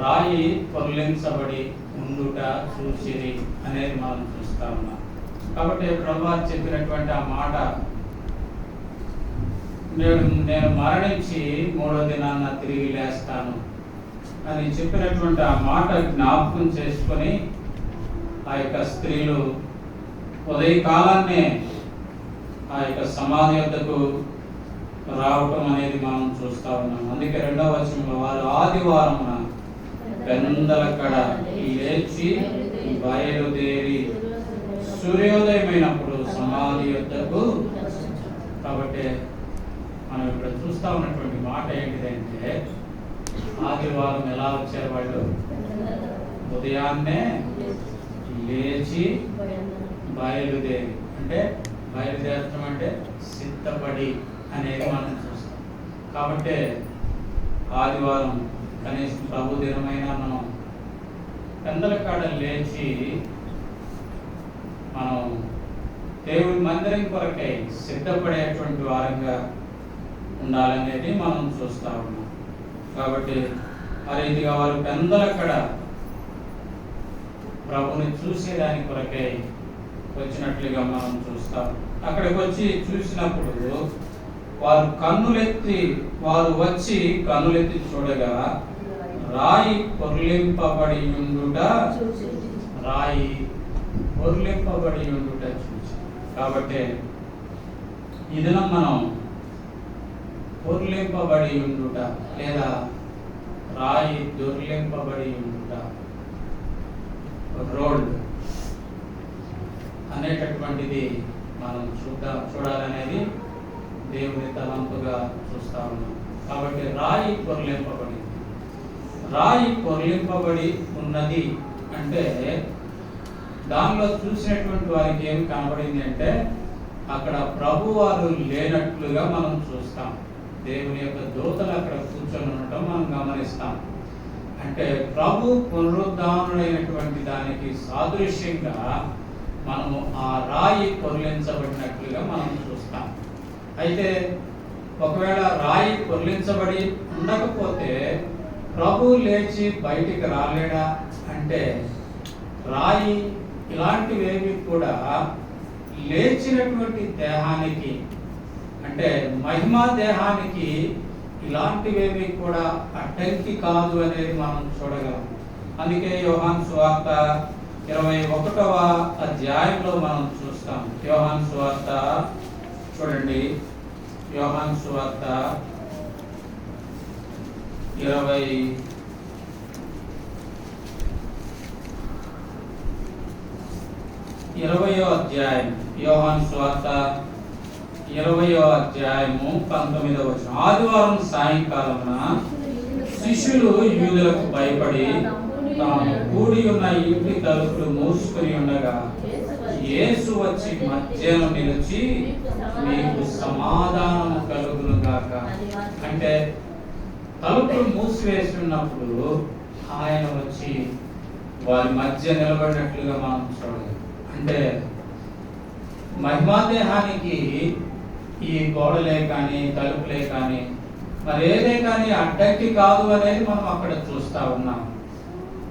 రాయి పొర్లించబడి ఉండుట చూసిరి అనేది మనం చూస్తా ఉన్నాం. కాబట్టి ప్రభువు చెప్పినటువంటి ఆ మాట, నేను మరణించి 3వ దినాన తిరిగి లేస్తాను అని చెప్పినటువంటి ఆ మాట జ్ఞాపకం చేసుకొని ఆ యొక్క స్త్రీలు ఉదయకాలాన్నే ఆ యొక్క సమాధి వద్దకు రావటం అనేది మనం చూస్తా ఉన్నాం. అందుకే 2వ వచనంలో వారు ఆదివారమున పెందలకడ లేచి బయలుదేరి సూర్యోదయమైనప్పుడు సమాధి వద్దకు. కాబట్టి మనం ఇక్కడ చూస్తా ఉన్నటువంటి మాట ఏంటిదంటే, ఆదివారం ఎలా వచ్చారు వాళ్ళు? ఉదయాన్నే లేచి బయలుదేరి, అంటే బయలుదేరటం అంటే సిద్ధపడి అనేది మనం చూస్తాం. కాబట్టి ఆదివారం కనీసం ప్రభు దినమైనా మనం పెందల కాడ లేచి మనం దేవుడి మందిరం కొరకై సిద్ధపడేటువంటి వారంగా ఉండాలనేది మనం చూస్తా ఉన్నాం. కాబట్టి ఆ రీతిగా వారు పెందలక్కడ ప్రభుని చూసేదాని కొరకై వచ్చినట్లుగా మనం చూస్తాం. అక్కడికి వచ్చి చూసినప్పుడు వారు వచ్చి కన్నులెత్తి చూడగా రాయి పొర్లింపబడి ఉండుట చూసి. కాబట్టి ఈ దినం మనం పొర్లింపబడి ఉండుట లేదా రాయి దొర్లింపబడి ఉండుట, రోల్డ్ అనేటటువంటిది మనం చూడాలనేది దేవుని తలంపుగా చూస్తా ఉన్నాం. కాబట్టి రాయి పొర్లింపబడి ఉన్నది అంటే దానిలో చూసినటువంటి వారికి ఏమి కనబడింది అంటే, అక్కడ ప్రభు వారు లేనట్లుగా మనం చూస్తాం. దేవుని యొక్క దూతలు అక్కడ కూర్చొని ఉండటం మనం గమనిస్తాం. అంటే ప్రభు పునరుద్ధానుడైనటువంటి దానికి సాదృశ్యంగా మనము ఆ రాయి పొర్లించబడినట్లుగా మనం చూస్తాం. అయితే ఒకవేళ రాయి పొర్లించబడి ఉండకపోతే ప్రభు లేచి బయటికి రాలేడా అంటే, రాయి ఇలాంటివేవి కూడా లేచినటువంటి దేహానికి, అంటే మహిమా దేహానికి ఇలాంటివేవి కూడా అడ్డంకి కాదు అనేది మనం చూడగలం. అందుకే యోహాను సువార్త 21వ అధ్యాయంలో మనం చూస్తాం. యోహాను సువార్త చూడండి, యోహాను సువార్త 20వ అధ్యాయం, యోహాను సువార్త 20వ అధ్యాయము 19వ వచనం. ఆదివారం సాయంకాలమున శిష్యులు యూదులకు భయపడి తాము కూడి ఉన్న ఇంటి తలుపులు మూసుకుని ఉండగా యేసు వచ్చి మధ్యలో నిలిచి మీకు సమాధానం కలుగును గాక. అంటే తలుపులు మూసివేసి ఉన్నప్పుడు ఆయన వచ్చి వారి మధ్య నిలబడినట్లుగా మనం చూడాలి. అంటే మహిమాదేహానికి ఈ గోడలే కానీ తలుపులే కానీ మరి ఏదే కానీ అడ్డంకి కాదు అనేది మనం అక్కడ చూస్తా ఉన్నాం.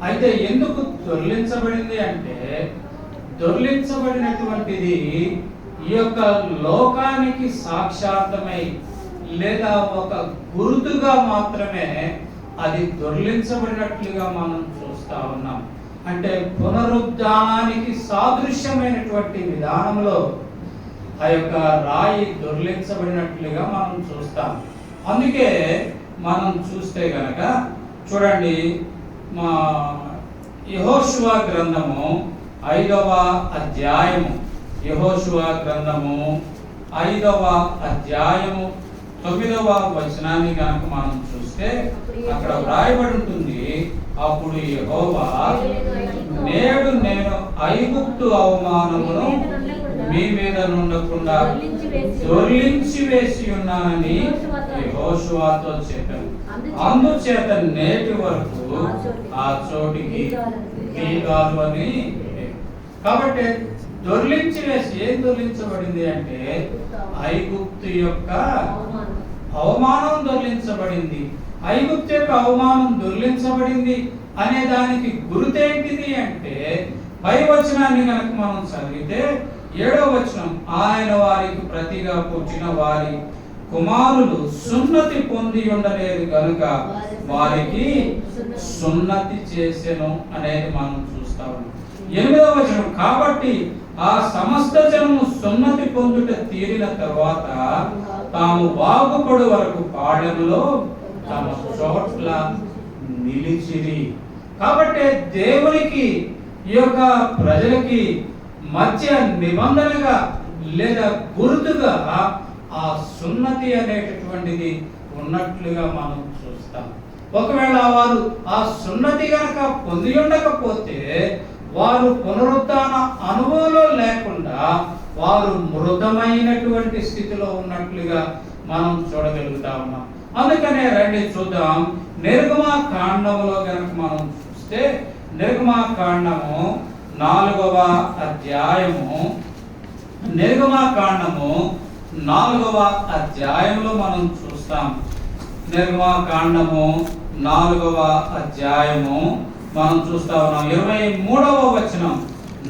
అయితే ఎందుకు దొర్లించబడింది అంటే, దొర్లించబడినటువంటిది ఈ యొక్క లోకానికి సాక్షార్థమై లేదా ఒక గుర్తుగా మాత్రమే అది దొర్లించబడినట్లుగా మనం చూస్తా ఉన్నాం. అంటే పునరుద్ధానానికి సాదృశ్యమైనటువంటి విధానంలో ఆ యొక్క రాయి దొర్లించబడినట్లుగా మనం చూస్తాం. అందుకే మనం చూస్తే గనక చూడండి, మా యెహోషువ గ్రంథము 5వ అధ్యాయము, యెహోషువ గ్రంథము 5వ అధ్యాయము 9వ వచనాన్ని కనుక మనం చూస్తే అక్కడ వ్రాయబడి ఉంటుంది, అప్పుడు యెహోవా నేడు నేను ఐగుప్తు అవమానమును మీ మీద నుండకుండా దొర్లించి వేసి ఉన్నానని యెహోషువతో చెప్పాను. అందుచేత నేటి వరకు ఆ చోటికి గిల్గాలు అని. కాబట్టి దొర్లించి వేసి, ఏం దొర్లించబడింది అంటే ఐగుప్తు యొక్క అవమానం దొర్లించబడింది. ఐగుప్తు యొక్క అవమానం దొర్లించబడింది అనే దానికి గుర్తేంటిది అంటే పై వచనాన్ని కనుక మనం చదివితే 7వ వచనం, ఆయన వారికి ప్రతిగా పుట్టిన వారి కుమారులు సున్నతి పొంది ఉండలేదు కనుక వారికి సున్నతి చేసెను అనేది మనం చూస్తా ఉన్నాం. 8వ వచనం, కాబట్టి ఆ సమస్త జనము సున్నతి పొందుట తీరిన తరువాత తాము బాగుపడు వరకు పాళెములో తమ చోట్ల నిలిచిరి. కాబట్టి దేవునికి ఈ యొక్క ప్రజలకి మధ్య నిబంధనగా లేదా గుర్తుగా ఆ సున్నతి అనేటటువంటిది ఉన్నట్లుగా మనం చూస్తాం. ఒకవేళ వారు ఆ సున్నతి గనక పొంది ఉండకపోతే వారు పునరుద్ధాన అనుభవంలో లేకుండా వారు మృతమైనటువంటి స్థితిలో ఉన్నట్లుగా మనం చూడగలుగుతా ఉన్నాం. అందుకనే రండి చూద్దాం, నిర్గమకాండములో గనక మనం చూస్తే నిర్గమకాండము 4వ అధ్యాయము, నిర్గమకాండము 4వ అధ్యాయంలో మనం చూస్తాం. నిర్గమకాండము 4వ అధ్యాయము మనం చూస్తా ఉన్నాం. 23వ వచనం,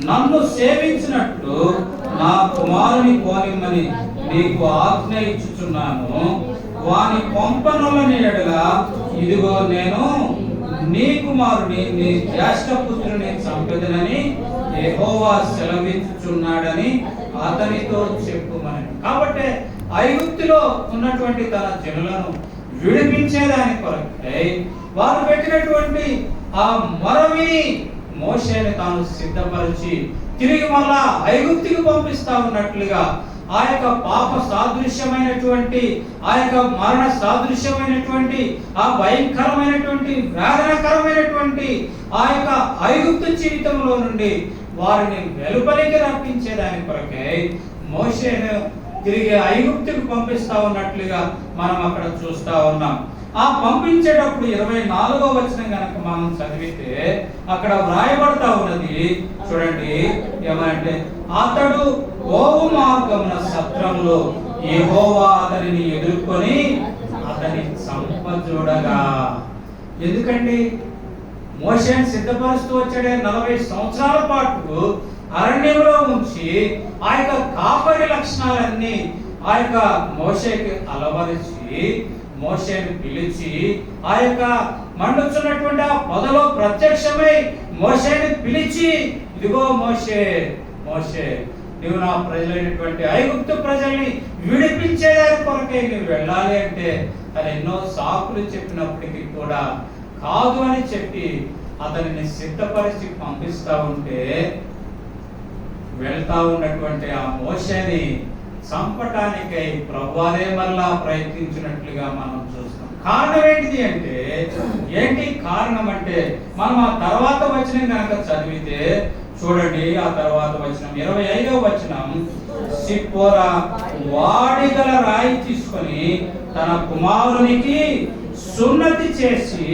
నన్ను సేవించినట్లు నా కుమారుని పోనిమ్మని నీకు ఆజ్ఞ ఇచ్చుచున్నాను, వాని పంపనులని ఎడల ఇదిగో నేను నీ కుమారుని నీ జ్యేష్ఠపుత్రుని చంపెదనని యెహోవా సెలవిచ్చుచున్నాడని అతనితో చెప్పుమని. కాబట్టి ఐగుప్తులో ఉన్నటువంటి తన జనులను విడిపించేదాని కొరకై వారు పెట్టినటువంటి ఆ మొరవిని మోషేని తాను సిద్ధపరిచి తిరిగి మళ్ళా ఐగుప్తుకి పంపిస్తా ఉన్నట్లుగా ఆ యొక్క పాప సాదృశ్యమైనటువంటి ఆ యొక్క మరణ సాదృశ్యమైనటువంటి ఆ భయంకరమైనటువంటి వేదనకరమైనటువంటి ఆ యొక్క ఐగుప్తు జీవితంలో నుండి వారిని వెలుపలికి రప్పించేదాని కొరకై మోషేను తిరిగి ఐగుప్తుకు పంపిస్తా ఉన్నట్లుగా మనం అక్కడ చూస్తా ఉన్నాం. ఆ పంపించేటప్పుడు 24వ వచనం గనక మనం చదివితే అక్కడ వ్రాయబడతా ఉన్నది చూడండి, ఏమంటే అతడు ఓవు మార్గమున సత్రంలో యెహోవా అతనిని ఎదుర్కొని అతని చంపజూడగా. ఎందుకండి మోషేని సిద్ధపరుస్తూ వచ్చాడే 40 సంవత్సరాల పాటు అరణ్యంలో ఉంచి ఆ యొక్క కాపరి లక్షణాలన్నీ ఆ యొక్క మోషేకి అలవరిచి మోషేని పిలిచి ఆ యొక్క మండుచున్నటువంటి ఆ పొదలో ప్రత్యక్షమై మోషేని పిలిచి, ఇదిగో మోషే మోషే నువ్వు నా ప్రజలైనటువంటి ఐగుప్తు ప్రజల్ని విడిపించేదాని కొరకై నువ్వు వెళ్ళాలి అంటే అది ఎన్నో సాకులు చెప్పినప్పటికీ కూడా కాదు అని చెప్పి అతనిని సిద్ధపరిచి పంపిస్తా ఉంటే వెళ్తా ఉన్నటువంటి ఆ మోషేని చంపటానికై ప్రభువారే మళ్ళా ప్రయత్నించినట్లుగా మనం చూస్తాం. కారణం ఏంటిది అంటే ఏంటి కారణం అంటే మనం ఆ తర్వాత వచనం కనుక చదివితే చూడండి, ఆ తర్వాత వచనం 25వ వచనం, సిప్పోరా వాడిగల రాయి తీసుకొని తన కుమారునికి సున్నతి చేసి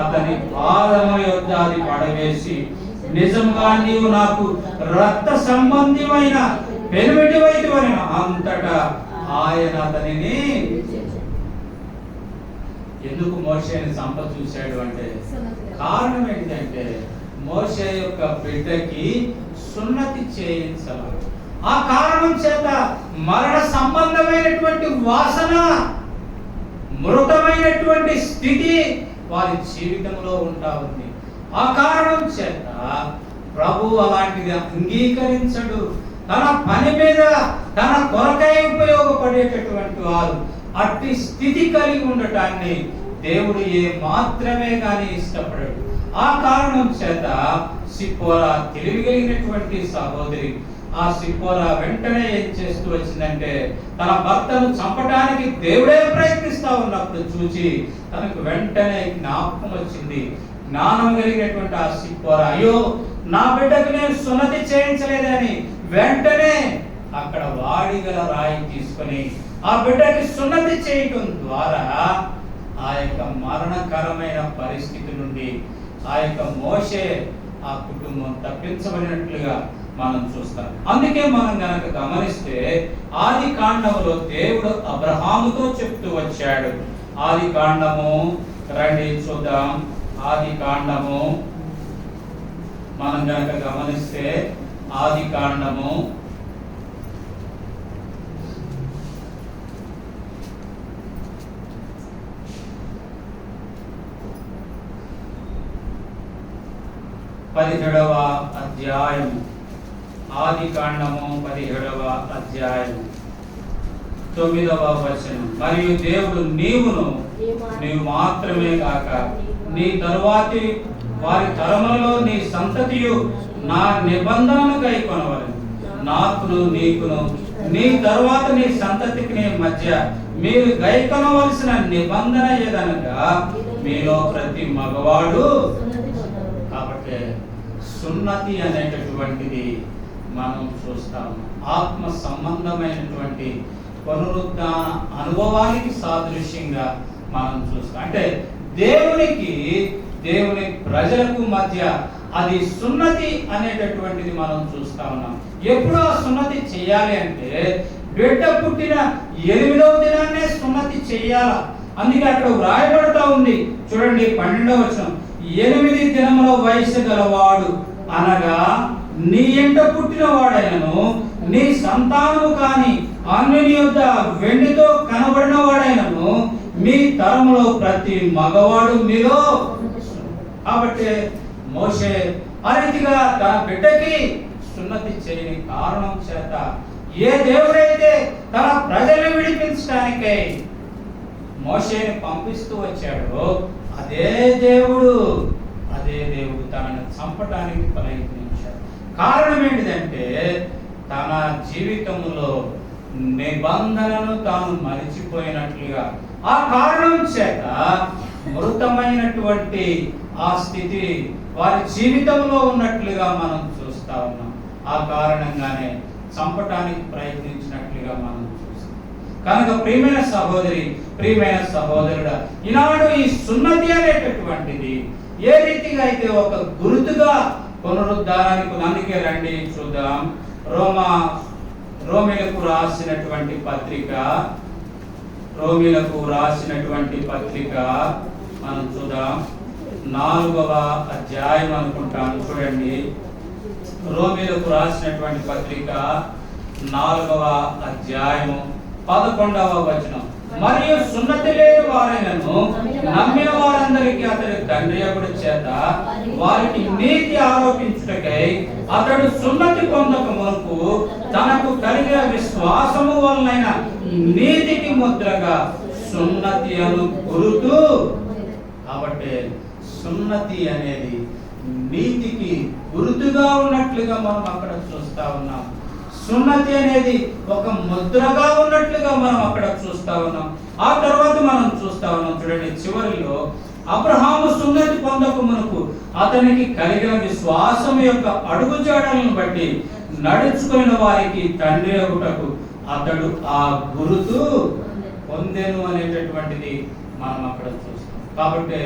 అతని పాదము యొద్ద అది పడవేసి, నిజంగా నీవు నాకు రక్త సంబంధమైన పెనుమిటి వైద్యుని అంతటా ఆయన అతనిని. ఎందుకు మోషేని చంప చూశాడు అంటే కారణం ఏంటంటే మోషే యొక్క బిడ్డకి సున్నతి చేయించాలి. ఆ కారణం చేత మరణ సంబంధమైనటువంటి వాసన, మృతమైనటువంటి స్థితి వారి జీవితంలో ఉంటా ఉంది. ఆ కారణం చేత ప్రభు అలాంటిది అంగీకరించడు. తన పని మీద తన కొరకై ఉపయోగపడేటటువంటి వారు అట్టి స్థితి కలిగి ఉండటాన్ని దేవుడు ఏ మాత్రమే కానీ ఇష్టపడడు. ఆ కారణం చేత సిప్పోరా తెలివిగలిగినటువంటి సహోదరి, ఆ సిప్పోరా వెంటనే ఏం చేస్తూ వచ్చిందంటే తన భర్తను చంపడానికి దేవుడే ప్రయత్నిస్తా ఉన్నప్పుడు చూచి తనకు వెంటనే జ్ఞాపకం వచ్చింది. జ్ఞానం కలిగినటువంటి ఆ సిప్పోరా, అయ్యో నా బిడ్డకు నేను సున్నతి చేయించలేదని వెంటనే అక్కడ వాడిగల రాయి తీసుకొని ఆ బిడ్డకి సున్నతి చేయటం ద్వారా ఆ యొక్క మరణకరమైన పరిస్థితి నుండి ఆ యొక్క మోషే ఆ కుటుంబం తప్పించబడినట్లుగా మనం చూస్తాం. అందుకే మనం గనక గమనిస్తే ఆది కాండములో దేవుడు అబ్రహాముతో చెప్తూ వచ్చాడు. ఆది కాండము రండి చూద్దాం. ఆది కాండము మనం గనక గమనిస్తే ఆది కాండము 17వ అధ్యాయం. ఆది కాండము 17వ అధ్యాయం 9వ వచనం. మరియు దేవుడు నీవు మాత్రమే కాక నీ తరువాతి వారి తరములలో నీ సంతతియు నా నిబంధనను గైకొనవలెను. నాకును నీకును నీ తరువాత నీ సంతతికి మధ్య మీరు గైకొనవలసిన నిబంధన ఏదనగా మీలో ప్రతి మగవాడు. కాబట్టి సున్నతి అనేటటువంటిది మనం చూస్తాము. ఆత్మ సంబంధమైనటువంటి పునరుద్ధాన అనుభవానికి సాదృశ్యంగా మనం చూస్తాం. అంటే దేవుని ప్రజలకు మధ్య అది సున్నతి అనేటటువంటిది మనం చూస్తా ఉన్నాం. ఎప్పుడు ఆ సున్నతి చేయాలి అంటే బిడ్డ పుట్టిన 8వ దినాన్నే సున్నతి చేయాల. అందుకే అక్కడ వ్రాయబడుతూ ఉంది చూడండి 12వ వచనం. 8 దినముల వయసు గలవాడు అనగా నీ ఎంట పుట్టిన వాడైనను నీ సంతానము కాని అన్యుని యొద్ద వెండితో కనబడిన వాడైనను మీ తరములో ప్రతి మగవాడు మీలో. కాబట్టి మోషే ఆ రీతిగా తన బిడ్డకి సున్నతి చేయని కారణం చేత ఏ దేవుడైతే తన ప్రజలను విడిపించడానికై మోషేని పంపిస్తూ వచ్చాడో అదే దేవుడు తనను చంపడానికి ప్రయత్నించాడు. కారణం ఏంటిదంటే తన జీవితంలో నిబంధనను తాను మరిచిపోయినట్లుగా, ఆ కారణం చేత మృతమైనటువంటి ఆ స్థితి వారి జీవితంలో ఉన్నట్లుగా మనం చూస్తా ఉన్నాం. ఆ కారణంగానే చంపటానికి ప్రయత్నించినట్లుగా మనం చూస్తాం. కనుక ప్రియమైన సహోదరి, ప్రియమైన సహోదరుడా, ఈనాడు ఈ సున్నతి అనేటటువంటిది ఏ రీతిగా అయితే ఒక గుర్తుగా పునరుద్ధారానికి. అందుకే రండి చూద్దాం. రోమీలకు రాసినటువంటి పత్రిక మనం చూద్దాం. 4వ అధ్యాయం అనుకుంటాను. చూడండి, రోమీలకు రాసినటువంటి పత్రిక 4వ అధ్యాయము 11వ వచనం. మరియు సున్నతి లేని వారైనను నమ్మిన వారందరికీ అతడి తండ్రి యొక్కడి చేత వారికి నీతి ఆరోపించుటకై అతడు సున్నతి పొందక మునుపు తనకు కలిగిన విశ్వాసము వలన నీతికి ముద్రగా సున్నతి అను గురుతు. కాబట్టి సున్నతి అనేది నీతికి గురుతుగా ఉన్నట్లుగా మనం అక్కడ చూస్తా ఉన్నాం. సున్నతి అనేది ఒక ముద్రగా ఉన్నట్లుగా మనం అక్కడ చూస్తా ఉన్నాం. ఆ తర్వాత మనం చూస్తా ఉన్నాం చూడండి, చివరిలో అబ్రహాము సున్నతి పొందక మునుపు అతనికి కలిగిన విశ్వాసం యొక్క అడుగుజాడలను బట్టి నడుచుకున్న వారికి తండ్రి ఒకటకు అతడు ఆ గురుతు పొందెను అనేటటువంటిది మనం అక్కడ చూస్తాం. కాబట్టి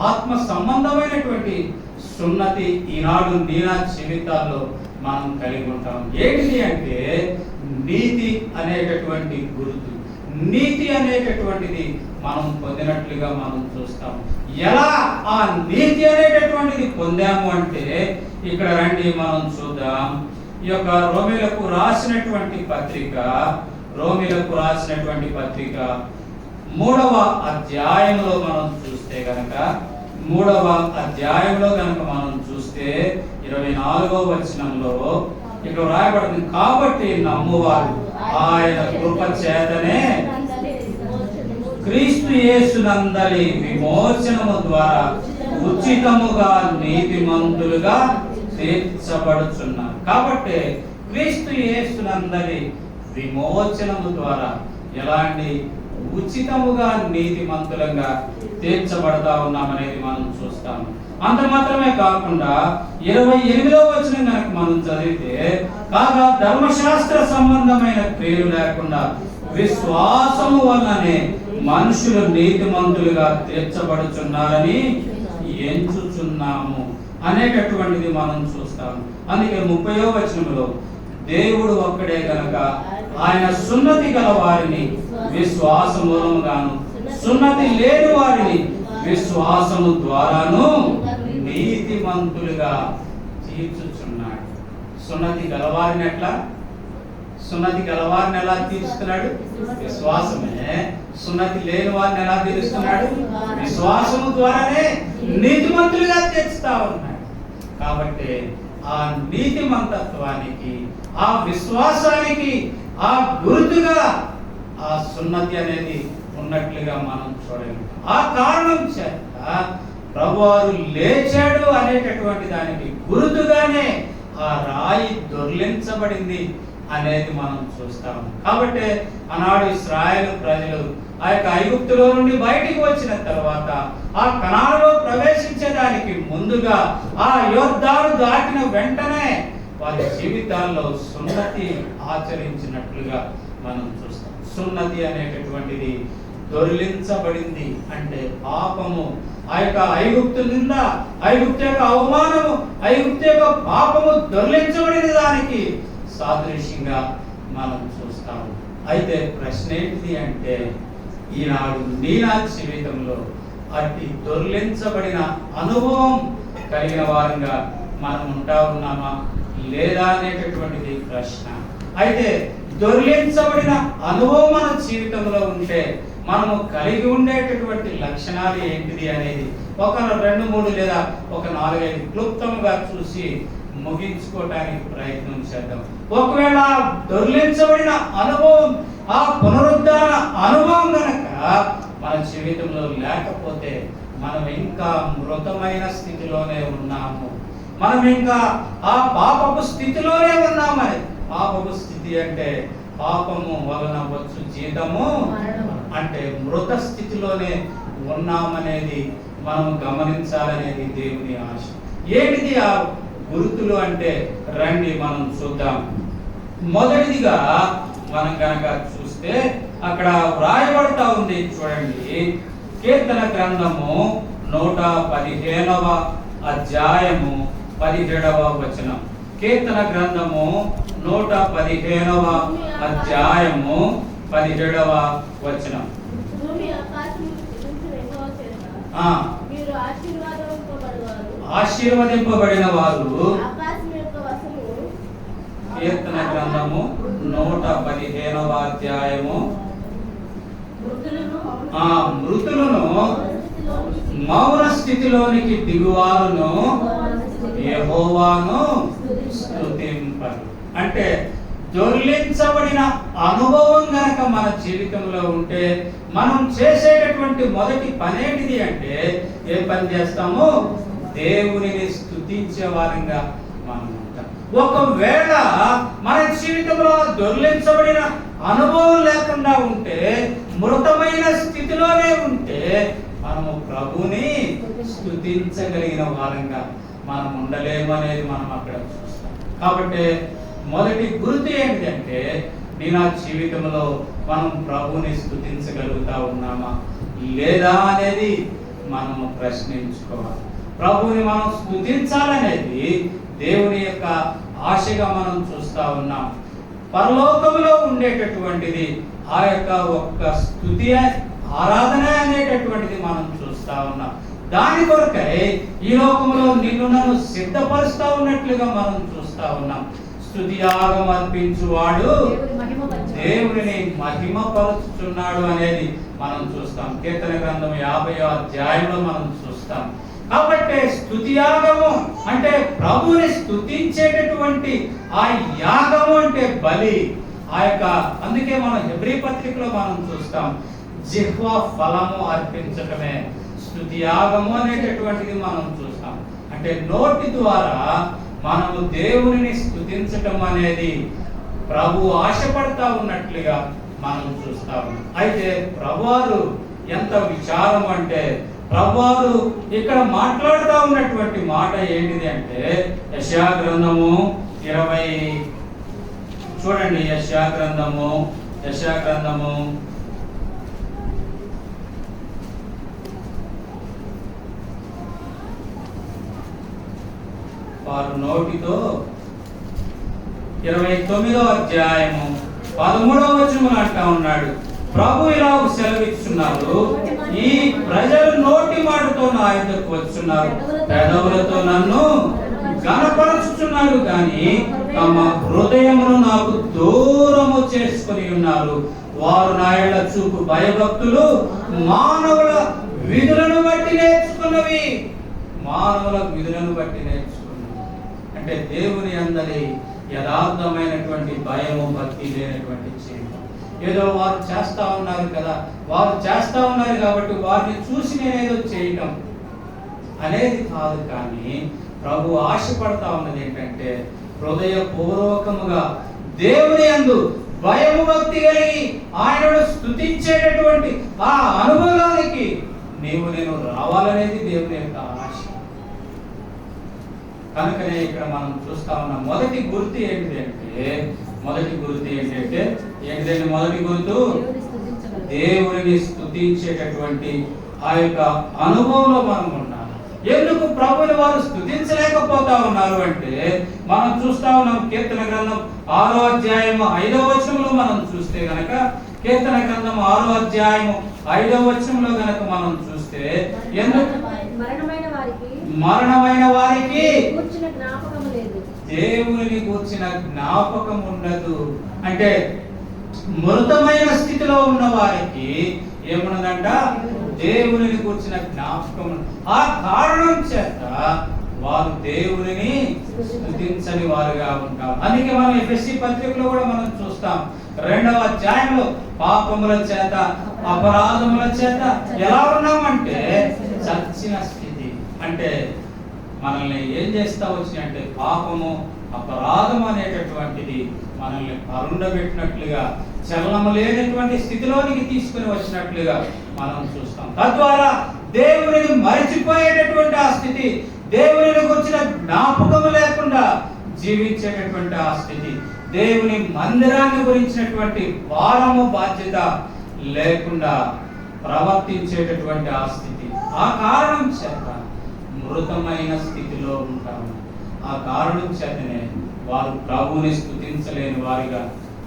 ఆత్మ సంబంధమైనటువంటి సున్నతి ఈనాడు నీనా జీవితాల్లో మనం కలిగి ఉంటాం. ఏంటిది అంటే నీతి అనేటటువంటి గుర్తు. నీతి అనేటటువంటిది మనం పొందినట్లుగా మనం చూస్తాం. ఎలా ఆ నీతి అనేటటువంటిది పొందాము అంటే ఇక్కడ రండి మనం చూద్దాం. ఈ యొక్క రోమీలకు రాసినటువంటి పత్రిక 3వ అధ్యాయంలో మనం చూస్తే గనక 3వ అధ్యాయంలో గనక మనం చూస్తే 24వ వచనంలో ఇక్కడ రాయబడింది, కాబట్టి నమ్మువారు ఆయన కృప చేతనే క్రీస్తు యేసునందలి విమోచనము ద్వారా ఉచితముగా నీతిమంతులుగా తీర్చబడుచున్నారు. కాబట్టి క్రీస్తు యేసునందలి విమోచనము ద్వారా ఎలాంటి ఉచితముగా నీతిమంతులంగా తీర్చబడతా ఉన్నామనేది మనం చూస్తాము. అంత మాత్రమే కాకుండా 28వ వచనం కనుక మనం చదివితే, కాగా ధర్మశాస్త్ర సంబంధమైన క్రియలు లేకుండా విశ్వాసము వల్లనే మనుషులు నీతిమంతులుగా తీర్చబడుచున్నారని ఎంచుచున్నాము అనేటటువంటిది మనం చూస్తాము. అందుకే 30వ వచనంలో దేవుడు ఒక్కడే గనక ఆయన సున్నతి గల వారిని విశ్వాస మూలముగాను సున్నతి లేని వారిని విశ్వాసము ద్వారాను నీతిమంతులుగా తీర్చుచున్నాడు. సున్నతి గలవారిని ఎలా తీరుస్తున్నాడు? విశ్వాసమే. సున్నతి లేని వారిని ఎలా తీరుస్తున్నాడు? విశ్వాసము ద్వారానే నీతిమంతులుగా తీర్చుతా ఉన్నాడు. కాబట్టి ఆ నీతిమంతత్వానికి, ఆ విశ్వాసానికి ఆ గుర్తుగా ఆ సున్నతి అనేది ఉన్నట్లుగా మనం చూడగలం. ఆ కారణం చేత ప్రభువారు లేచాడు అనేటటువంటి దానికి గుర్తుగానే ఆ రాయి దొర్లించబడింది అనేది మనం చూస్తాము. కాబట్టి ఆనాడు ఇశ్రాయేలు ప్రజలు ఆ యొక్క ఐగుప్తులో నుండి బయటికి వచ్చిన తర్వాత ఆ కనానులో ప్రవేశించడానికి ముందుగా ఆ యోర్దాను దాటిన వెంటనే వారి జీవితాల్లో సున్నతి ఆచరించినట్లుగా మనం చూస్తాం. సున్నతి అనేటటువంటిది దొర్లించబడింది అంటే పాపము, ఆ యొక్క ఐగుప్తు నింద, ఐగుప్తు యొక్క అవమానము, ఐగుప్తు యొక్క పాపము దొర్లించబడిన దానికి సాదృశ్యంగా మనం చూస్తాము. అయితే ప్రశ్న ఏంటిది అంటే, ఈనాడు నీనా జీవితంలో అట్టి దొర్లించబడిన అనుభవం కలిగిన వారంగా మనం ఉంటా ఉన్నామా లేదా అనేటటువంటిది ప్రశ్న. అయితే దొర్లించబడిన అనుభవం మన జీవితంలో ఉంటే మనము కలిగి ఉండేటటువంటి లక్షణాలు ఏంటిది అనేది ఒక 2-3 లేదా ఒక 4-5 క్లుప్తంగా చూసి ముగించుకోవడానికి ప్రయత్నం చేద్దాం. ఒకవేళ దొర్లించబడిన అనుభవం, ఆ పునరుద్ధాన అనుభవం కనుక మన జీవితంలో లేకపోతే మనం ఇంకా మృతమైన స్థితిలోనే ఉన్నాము. మనం ఇంకా ఆ పాపపు స్థితిలోనే ఉన్నామని. పాపపు స్థితి అంటే పాపము వలన వచ్చు జీతము అంటే మృత స్థితిలోనే ఉన్నామనేది మనం గమనించాలనేది దేవుని ఆశ. ఏంటిది ఆ గుర్తులు అంటే రండి మనం చూద్దాం. మొదటిదిగా మనం కనుక చూస్తే అక్కడ వ్రాయబడతా ఉంది చూడండి. కీర్తన గ్రంథము 115వ అధ్యాయము 17వ వచనం. కీర్తన గ్రంథము 115వ అధ్యాయము 17వ వచనం. ఆశీర్వదింపబడిన వారు. కీర్తన గ్రంథము 115వ అధ్యాయము. మృతులను మౌన స్థితిలోనికి దిగువారును యెహోవాను స్తుతింపరు. అంటే దొర్లించబడిన అనుభవం గనక మన జీవితంలో ఉంటే మనం చేసేటటువంటి మొదటి పని ఏంటిది అంటే, ఏ పని చేస్తాము? దేవునిని స్తుతించే వారంగా మనం ఉంటాం. ఒకవేళ మన జీవితంలో దొర్లించబడిన అనుభవం లేకుండా ఉంటే, మృతమైన స్థితిలోనే ఉంటే మనము ప్రభుని స్తుతించగలిగిన వారంగా మనం ఉండలేము అనేది మనం అక్కడ చూస్తాం. కాబట్టి మొదటి గుర్తు ఏంటంటే, నా జీవితంలో మనం ప్రభుని స్తుతించగలుగుతా ఉన్నామా లేదా అనేది మనము ప్రశ్నించుకోవాలి. ప్రభుని మనం స్తుతించాలనేది దేవుని యొక్క ఆశగా మనం చూస్తా ఉన్నాం. పరలోకములో ఉండేటటువంటిది ఆ యొక్క ఒక్క స్తుతి ఆరాధన అనేటటువంటిది మనం చూస్తా ఉన్నాం. దాని కొరకై ఈ లోకంలో నిన్ను నన్ను సిద్ధపరుస్తా ఉన్నట్లుగా మనం చూస్తా ఉన్నాం. స్తుతి యాగం అర్పించువాడు దేవుడిని మహిమపరుచుచున్నాడు అనేది మనం చూస్తాం. కీర్తన గ్రంథం 50వ అధ్యాయంలో మనం చూస్తాం. కాబట్టి స్తుతి యాగము అంటే ప్రభుని స్తుతించేటటువంటి ఆ యాగము అంటే బలి. ఆ యొక్క అందుకే మనం హెబ్రీ పత్రికలో మనం చూస్తాం, జిహ్వా ఫలము అర్పించటమే స్తుతి యాగము అనేటటువంటిది మనం చూస్తాం. అంటే నోటి ద్వారా మనము దేవునిని స్తుతించటం అనేది ప్రభు ఆశపడతా ఉన్నట్లుగా మనం చూస్తాము. అయితే ప్రభువారు ఎంత విచారం అంటే, ప్రభువారు ఇక్కడ మాట్లాడుతూ ఉన్నటువంటి మాట ఏంటిది అంటే, యెషయా గ్రంథము 20 చూడండి. యెషయా గ్రంథము వారు నోటితో 29వ అధ్యాయము 13వ వచనం అంటా ఉన్నాడు. ప్రభు ఇలా సెలవిస్తున్నారు, ఈ ప్రజలు నోటి మాటతో నా యొద్దకు వచ్చున్నారు, పెదవులతో నన్ను గణపరుచుచున్నారు, కానీ తమ హృదయమును నాకు దూరము చేసుకొని ఉన్నారు. వారు నా యెడల చూపు భయభక్తులు మానవుల విధులను బట్టి నేర్చుకున్నవి. మానవుల విధులను బట్టి నేర్చుకున్నవి అంటే దేవుని అందరి యథార్థమైనటువంటి భయము భక్తి లేనటువంటి చేయడం. ఏదో వారు చేస్తా ఉన్నారు కదా, వారు చేస్తా ఉన్నారు కాబట్టి వారిని చూసి నేనేదో చేయటం అనేది కాదు. కానీ ప్రభు ఆశపడతా ఉన్నది ఏంటంటే హృదయపూర్వకముగా దేవుని యందు భయము భక్తి కలిగి ఆయనను స్తుతించేటటువంటి ఆ అనుభవానికి నేను రావాలనేది దేవుని యొక్క ఆశ. కనుకనే ఇక్కడ మనం చూస్తా ఉన్నాం మొదటి గుర్తు ఏంటంటే మొదటి గుర్తు దేవుని స్తుతించేటటువంటి ఆ యొక్క అనుభవంలో మనం ఉన్నాం. ఎందుకు ప్రభుని వారు స్తుతించలేకపోతా ఉన్నారు అంటే మనం చూస్తా ఉన్నాం కీర్తన గ్రంథం 6వ అధ్యాయము 5వ వచనంలో మనం చూస్తే గనక, కీర్తన గ్రంథం 6వ అధ్యాయము 5వ వచనంలో గనక మనం చూస్తే, ఎందుకు మరణమైన వారికి దేవుని గూర్చిన జ్ఞాపకం ఉండదు అంటే మృతమైన స్థితిలో ఉన్న వారికి ఏమన్నదంట, దేవుని గూర్చిన జ్ఞాపకం. ఆ కారణం చేత వారు దేవుని స్తుతించని వారుగా ఉంటారు. అందుకే మనం ఎఫెసీ పత్రికలో కూడా మనం చూస్తాం 2వ అధ్యాయంలో పాపముల చేత అపరాధముల చేత ఎలా ఉన్నామంటే చచ్చిన స్థితి. అంటే మనల్ని ఏం చేస్తా వచ్చినంటే పాపము అపరాధం అనేటటువంటిది మనల్ని పరుండబెట్టినట్లుగా చలనము లేనటువంటి స్థితిలోనికి తీసుకుని వచ్చినట్లుగా మనం చూస్తాం. తద్వారా దేవునిని మరిచిపోయేటటువంటి ఆ స్థితి, దేవునిని గురించిన జ్ఞాపకము లేకుండా జీవించేటటువంటి ఆ స్థితి, దేవుని మందిరాన్ని గురించినటువంటి భారము బాధ్యత లేకుండా ప్రవర్తించేటటువంటి ఆ స్థితి. ఆ కారణం చేత మృతమైన స్థితిలో ఉంటాము. ఆ కారణం చేతనే వారు ప్రభువుని స్తుతించలేని వారిగా.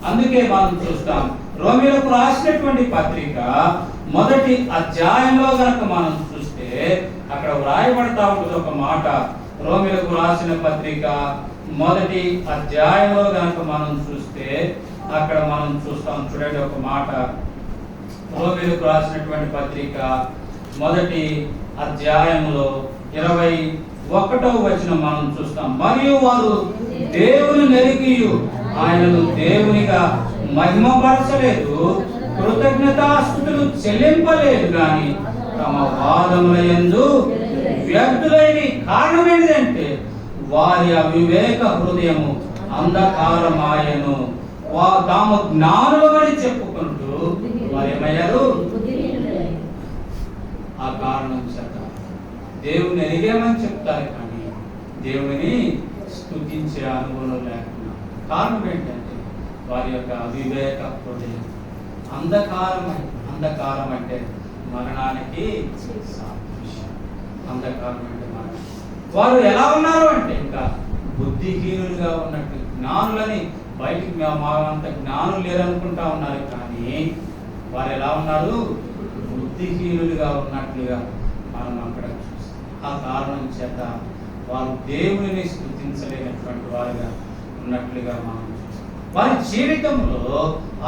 అందుకే మనం చూస్తాం రోమీయులకు రాసినటువంటి పత్రిక 1వ అధ్యాయంలో గనక మనం చూస్తే అక్కడ వ్రాయబడతా ఉంటుంది ఒక మాట. రోమీయులకు రాసిన పత్రిక 1వ అధ్యాయంలో గనక మనం చూస్తే అక్కడ మనం చూస్తాం, చూడండి ఒక మాట. రోమీయులకు రాసినటువంటి పత్రిక 1వ అధ్యాయంలో 21వ వచనం మనం చూస్తాం. మరియు వారు దేవుని నెరిగియు ఆయనను దేవునిగా మహిమపరచలేదు, కృతజ్ఞతాస్తుతులు చెల్లింపలేదు, గాని తమ వాదముల యందు వ్యర్థులైన కారణం ఏంటంటే వారి అవివేక హృదయము అంధకారమాయను. తాము జ్ఞానులమని చెప్పుకుంటూ వారు ఏమయ్యారు? ఆ కారణం చేత దేవుని ఎరిగామని చెప్తారు కానీ దేవుని స్తుతించే అనుభవం లేకుండా. కారణం ఏంటంటే వారి యొక్క అవివేక హృదయం అంధకారం అంటే మరణానికి సాదృశ్యం. అంధకారం అంటే మరణం. వారు ఎలా ఉన్నారు అంటే ఇంకా బుద్ధిహీనులుగా ఉన్నట్టు. జ్ఞానులని బయటికి అంత జ్ఞానులు లేరనుకుంటా ఉన్నారు కానీ వారు ఎలా ఉన్నారు? బుద్ధిహీనులుగా ఉన్నట్లుగా మనం అక్కడ చూస్తాం. ఆ కారణం చేత వారు దేవుని స్తుతించలేనటువంటి వారుగా ఉన్నట్లుగా మనం చూస్తాం. వారి జీవితంలో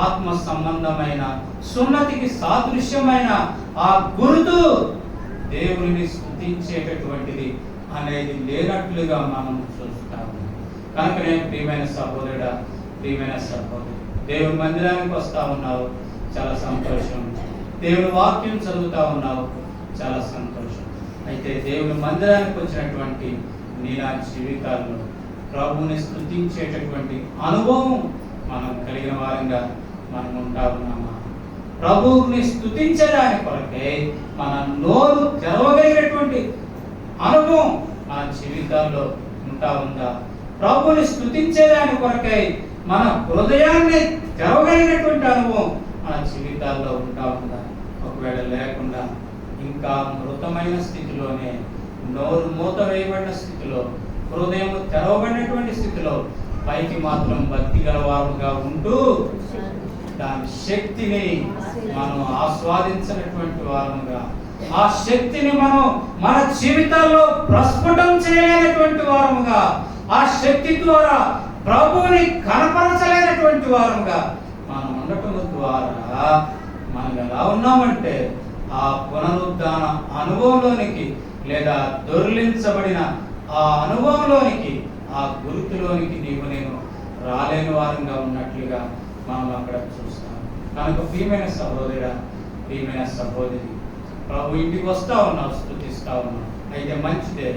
ఆత్మ సంబంధమైన సున్నతికి సాదృశ్యమైన ఆ గుర్తు దేవుని స్తుతించేటటువంటిది అనేది లేనట్లుగా మనం చూస్తాము. కనుకనే ప్రియమైన సహోదరుడా, ప్రియమైన సహోదరు, దేవుని మందిరానికి వస్తా ఉన్నావు, చాలా సంతోషం. దేవుని వాక్యం చదువుతా ఉన్నావు, చాలా సంతోషం. అయితే దేవుని మందిరానికి వచ్చినటువంటి నా జీవితాల్లో ప్రభువుని స్తుతించేటటువంటి అనుభవం మనం కలిగిన వారంగా మనం ఉంటా ఉన్నామా? ప్రభువుని స్తుతించడానికి కొరకే మన నోరు తెరవగలిగినటువంటి అనుభవం మన జీవితాల్లో ఉంటా ఉందా? ప్రభువుని స్తుతించేదాని కొరకై మన హృదయాన్ని తెరవగలిగినటువంటి అనుభవం మన జీవితాల్లో ఉంటా ఉందా? ఒకవేళ లేకుండా ఇంకా మృతమైన స్థితిలోనే, నోరు మూత వేయబడిన స్థితిలో, హృదయం తెరవబడినటువంటి స్థితిలో పైకి మాత్రం భక్తి గలవారుగా ఉంటూ దాని శక్తిని మనం ఆస్వాదించినటువంటి వారముగా, ఆ శక్తిని మనం మన జీవితాల్లో ప్రస్ఫుటం చేయలేనటువంటి వారముగా, ఆ శక్తి ద్వారా ప్రభువుని కనపరచలేనటువంటి వారముగా మనం ఉండటం ద్వారా మనం ఎలా ఉన్నామంటే ఆ పునరుద్ధాన అనుభవంలోనికి లేదా దొర్లించబడిన ఆ అనుభవంలోనికి, ఆ గుర్తులోనికి నీవు నేను రాలేని వారంగా ఉన్నట్లుగా మనం అక్కడ చూస్తాం. కనుక ప్రియమైన సహోదరుడా, ప్రియమైన సహోదరి, ప్రభు ఇంటికి వస్తా ఉన్నావు, స్తుతిస్తా ఉన్నావు. అయితే మంచిదే,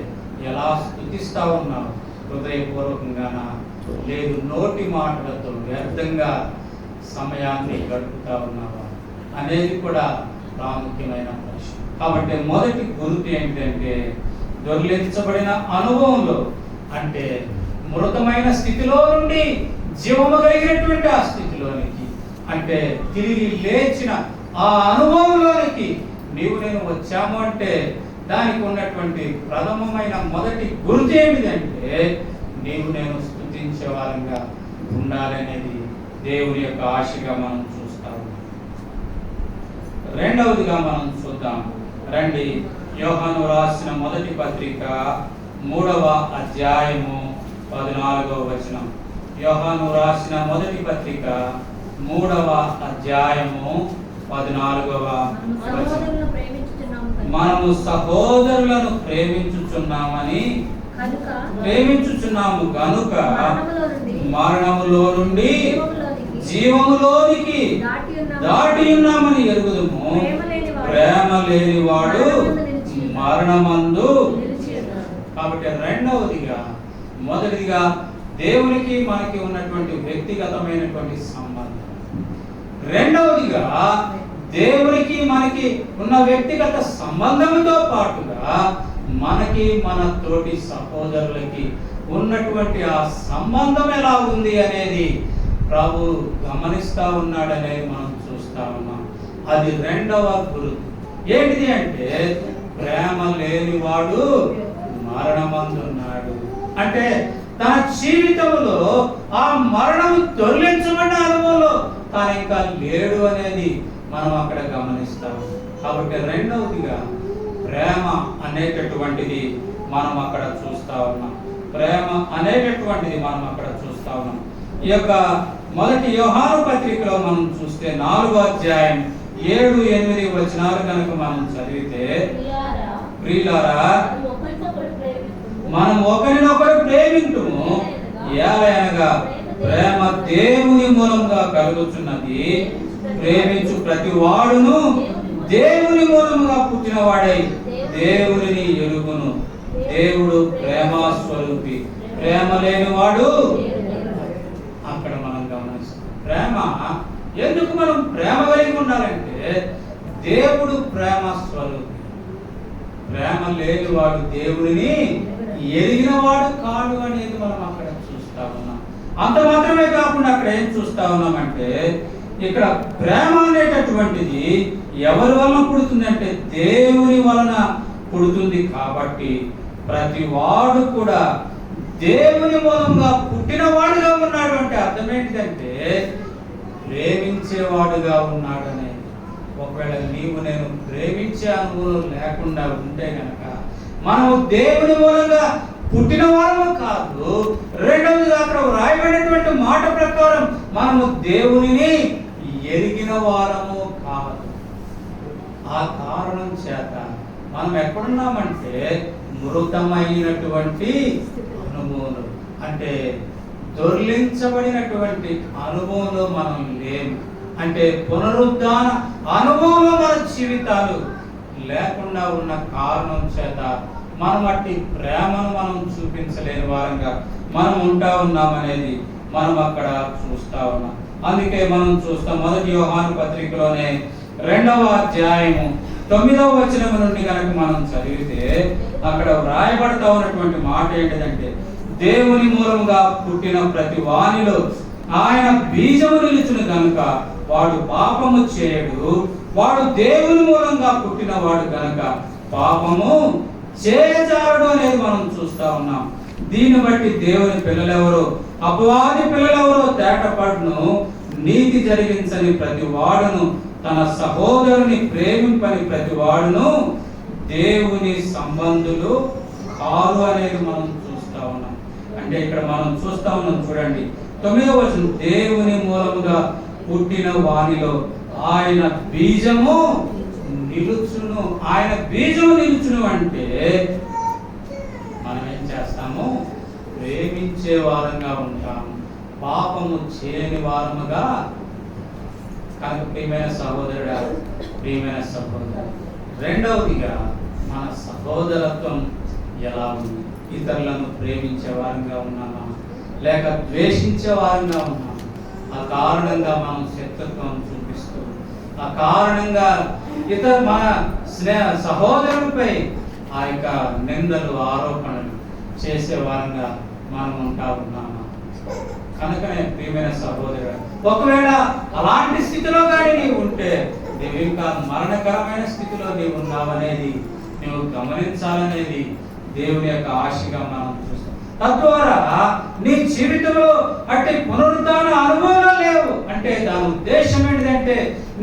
ఎలా స్తుతిస్తా ఉన్నావు? హృదయపూర్వకంగానా, లేదు నోటి మాటలతో వ్యర్థంగా సమయాన్ని గడుపుతా ఉన్నావా అనేది కూడా ప్రాముఖ్యమైన ప్రశ్న. కాబట్టి మొదటి గుర్తు ఏంటంటే దొర్లించబడిన అనుభవంలో, అంటే మృతమైన స్థితిలో నుండి జీవము కలిగినటువంటి ఆ స్థితిలోనికి, అంటే తిరిగి లేచిన ఆ అనుభవంలోనికి నీవు నేను వచ్చాము అంటే దానికి ఉన్నటువంటి ప్రథమమైన మొదటి గుర్తు ఏమిటంటే నీవు నేను స్తుతించే వారంగా ఉండాలనేది దేవుని యొక్క ఆశగా మనం చూస్తాము. రెండవదిగా మనం చూద్దాం రండి. యోహాను రాసిన మొదటి పత్రిక 3వ అధ్యాయము 14వ వచనం. యోహాను రాసిన మొదటి పత్రిక 3వ అధ్యాయము 14వ వచనం. మనము సహోదరులను ప్రేమించుచున్నాము గనుక మరణములో నుండి జీవములోనికి దాటి ఉన్నామని ఎరుగుదుము. ప్రేమ లేనివాడు మరణమందు. కాబట్టి రెండవదిగా, మొదటిదిగా దేవునికి మనకి ఉన్నటువంటి వ్యక్తిగతమైనటువంటి సంబంధం. రెండవదిగా దేవునికి మనకి ఉన్న వ్యక్తిగత సంబంధంతో పాటుగా మనకి మన తోటి సహోదరులకి ఉన్నటువంటి ఆ సంబంధం ఎలా ఉంది అనేది ప్రభు గమనిస్తా ఉన్నాడనేది మనం చూస్తా ఉన్నాం. అది రెండవ గుర్తు. ఏంటిది అంటే ప్రేమ లేనివాడు మరణమందున్నాడు. అంటే తన జీవితంలో ఆ మరణము దొర్లించబడిన అనుభవంలో తాను ఇంకా లేడు అనేది మనం అక్కడ గమనిస్తాం. కాబట్టి రెండవదిగా ప్రేమ అనేటటువంటిది మనం అక్కడ చూస్తా ఉన్నాం. ప్రేమ అనేటటువంటిది మనం అక్కడ చూస్తా ఉన్నాం. ఈ యొక్క మొదటి యోహాను పత్రికలో మనం చూస్తే 4వ అధ్యాయం 7-8 వచనాలు కనుక మనం చదివితే, ప్రియులారా మనం ఒకరినొకరు ప్రేమించుము, ఏలయనగా ప్రేమ దేవుని మూలంగా కలుగుచున్నది. ప్రేమించు ప్రతి వాడును దేవుని మూలముగా పుట్టిన వాడై దేవునిని ఎరుగును. దేవుడు ప్రేమ స్వరూపి, ప్రేమ లేనివాడు. అక్కడ మనం గమనిస్తాం ప్రేమ. ఎందుకు మనం ప్రేమ కలిగి ఉండాలంటే దేవుడు ప్రేమ స్వరూపి. ప్రేమ లేనివాడు దేవుడిని ఎరిగిన వాడు కాడు అనేది మనం అక్కడ చూస్తా ఉన్నాం. అంత మాత్రమే కాకుండా అక్కడ ఏం చూస్తా ఉన్నామంటే ఇక్కడ ప్రేమ అనేటటువంటిది ఎవరి వలన పుడుతుంది అంటే దేవుని వలన పుడుతుంది. కాబట్టి ప్రతి వాడు కూడా దేవుని మూలంగా పుట్టినవాడుగా ఉన్నాడు. అంటే అర్థం ఏంటిదంటే ప్రేమించేవాడుగా ఉన్నాడు అనేది. ఒకవేళ నీవు నేను ప్రేమించే అనుభవం లేకుండా ఉంటే గనక మనము దేవుని మూలంగా పుట్టిన వారము కాదు. రెండవది అక్కడ రాయబడినటువంటి మాట ప్రకారం మనము దేవునిని ఎరిగిన వారము కాదు. ఆ కారణం చేత మనం ఎక్కడున్నామంటే మృతమైనటువంటి అనుభవంలో, అంటే దొర్లించబడినటువంటి అనుభవంలో మనం లేము. అంటే పునరుద్ధాన అనుభవంలో మన జీవితాలు లేకుండా ఉన్న కారణం చేత మనం అట్టి ప్రేమను మనం చూపించలేని వారంగా మనం ఉంటా ఉన్నామనేది మనం అక్కడ చూస్తా ఉన్నాం. అందుకే మనం చూస్తాం మొదటి యోహాను పత్రికలోనే 2వ అధ్యాయము 9వ వచనం నుండి కనుక మనం చదివితే అక్కడ వ్రాయబడతా ఉన్నటువంటి మాట ఏంటిదంటే దేవుని మూలముగా పుట్టిన ప్రతి వానిలో ఆయన బీజము నిలుచును గనుక వాడు పాపము చేయడు. వాడు దేవుని మూలంగా పుట్టిన వాడు గనుక పాపము చేయజాలడు అనేది మనం చూస్తా ఉన్నాం. దీన్ని బట్టి దేవుని పిల్లలెవరో అపవాది పిల్లలెవరో తేటపడును. నీతి జరిగించని ప్రతి వాడును తన సహోదరుని ప్రేమింపని ప్రతి వాడును దేవుని సంబంధులు కారు అనేది మనం చూస్తా ఉన్నాం. అంటే ఇక్కడ మనం చూస్తా ఉన్నాం, చూడండి 9వ వచనం, దేవుని మూలముగా పుట్టిన వానిలో ఆయన బీజము నిలుచును. ఆయన బీజము నిలుచును అంటే మనం ఏం చేస్తాము? ప్రేమించే వారంగా ఉంటాము, పాపము చేయని వారముగా. కనుక ప్రియమైన సహోదరుడా, ప్రియమైన సహోదరు, రెండవదిగా మన సహోదరత్వం ఎలా ఉంది? ఇతరులను ప్రేమించే వారంగా ఉన్నామా, లేక ద్వేషించే వారంగా ఉన్నామా? ఆ కారణంగా మనం శత్రుత్వం చూపిస్తూ, ఆ కారణంగా మన సహోదరునిపై ఆ యొక్క నిందలు, ఆరోపణలు చేసే వారంగా మనం ఉంటా ఉన్నామా? కనుకనే ప్రియమైన సహోదరుడు, ఒకవేళ అలాంటి స్థితిలో కానీ నీవు ఉంటే నీవు ఇంకా మరణకరమైన స్థితిలో నీవు ఉన్నావనేది నువ్వు గమనించాలనేది దేవుని యొక్క ఆశగా మనం చూస్తాం. తద్వారా నీ జీవితంలో అట్టి పునరుద్ధాన అనుభవాలు లేవు అంటే దాని ఉద్దేశం ఏంటంటే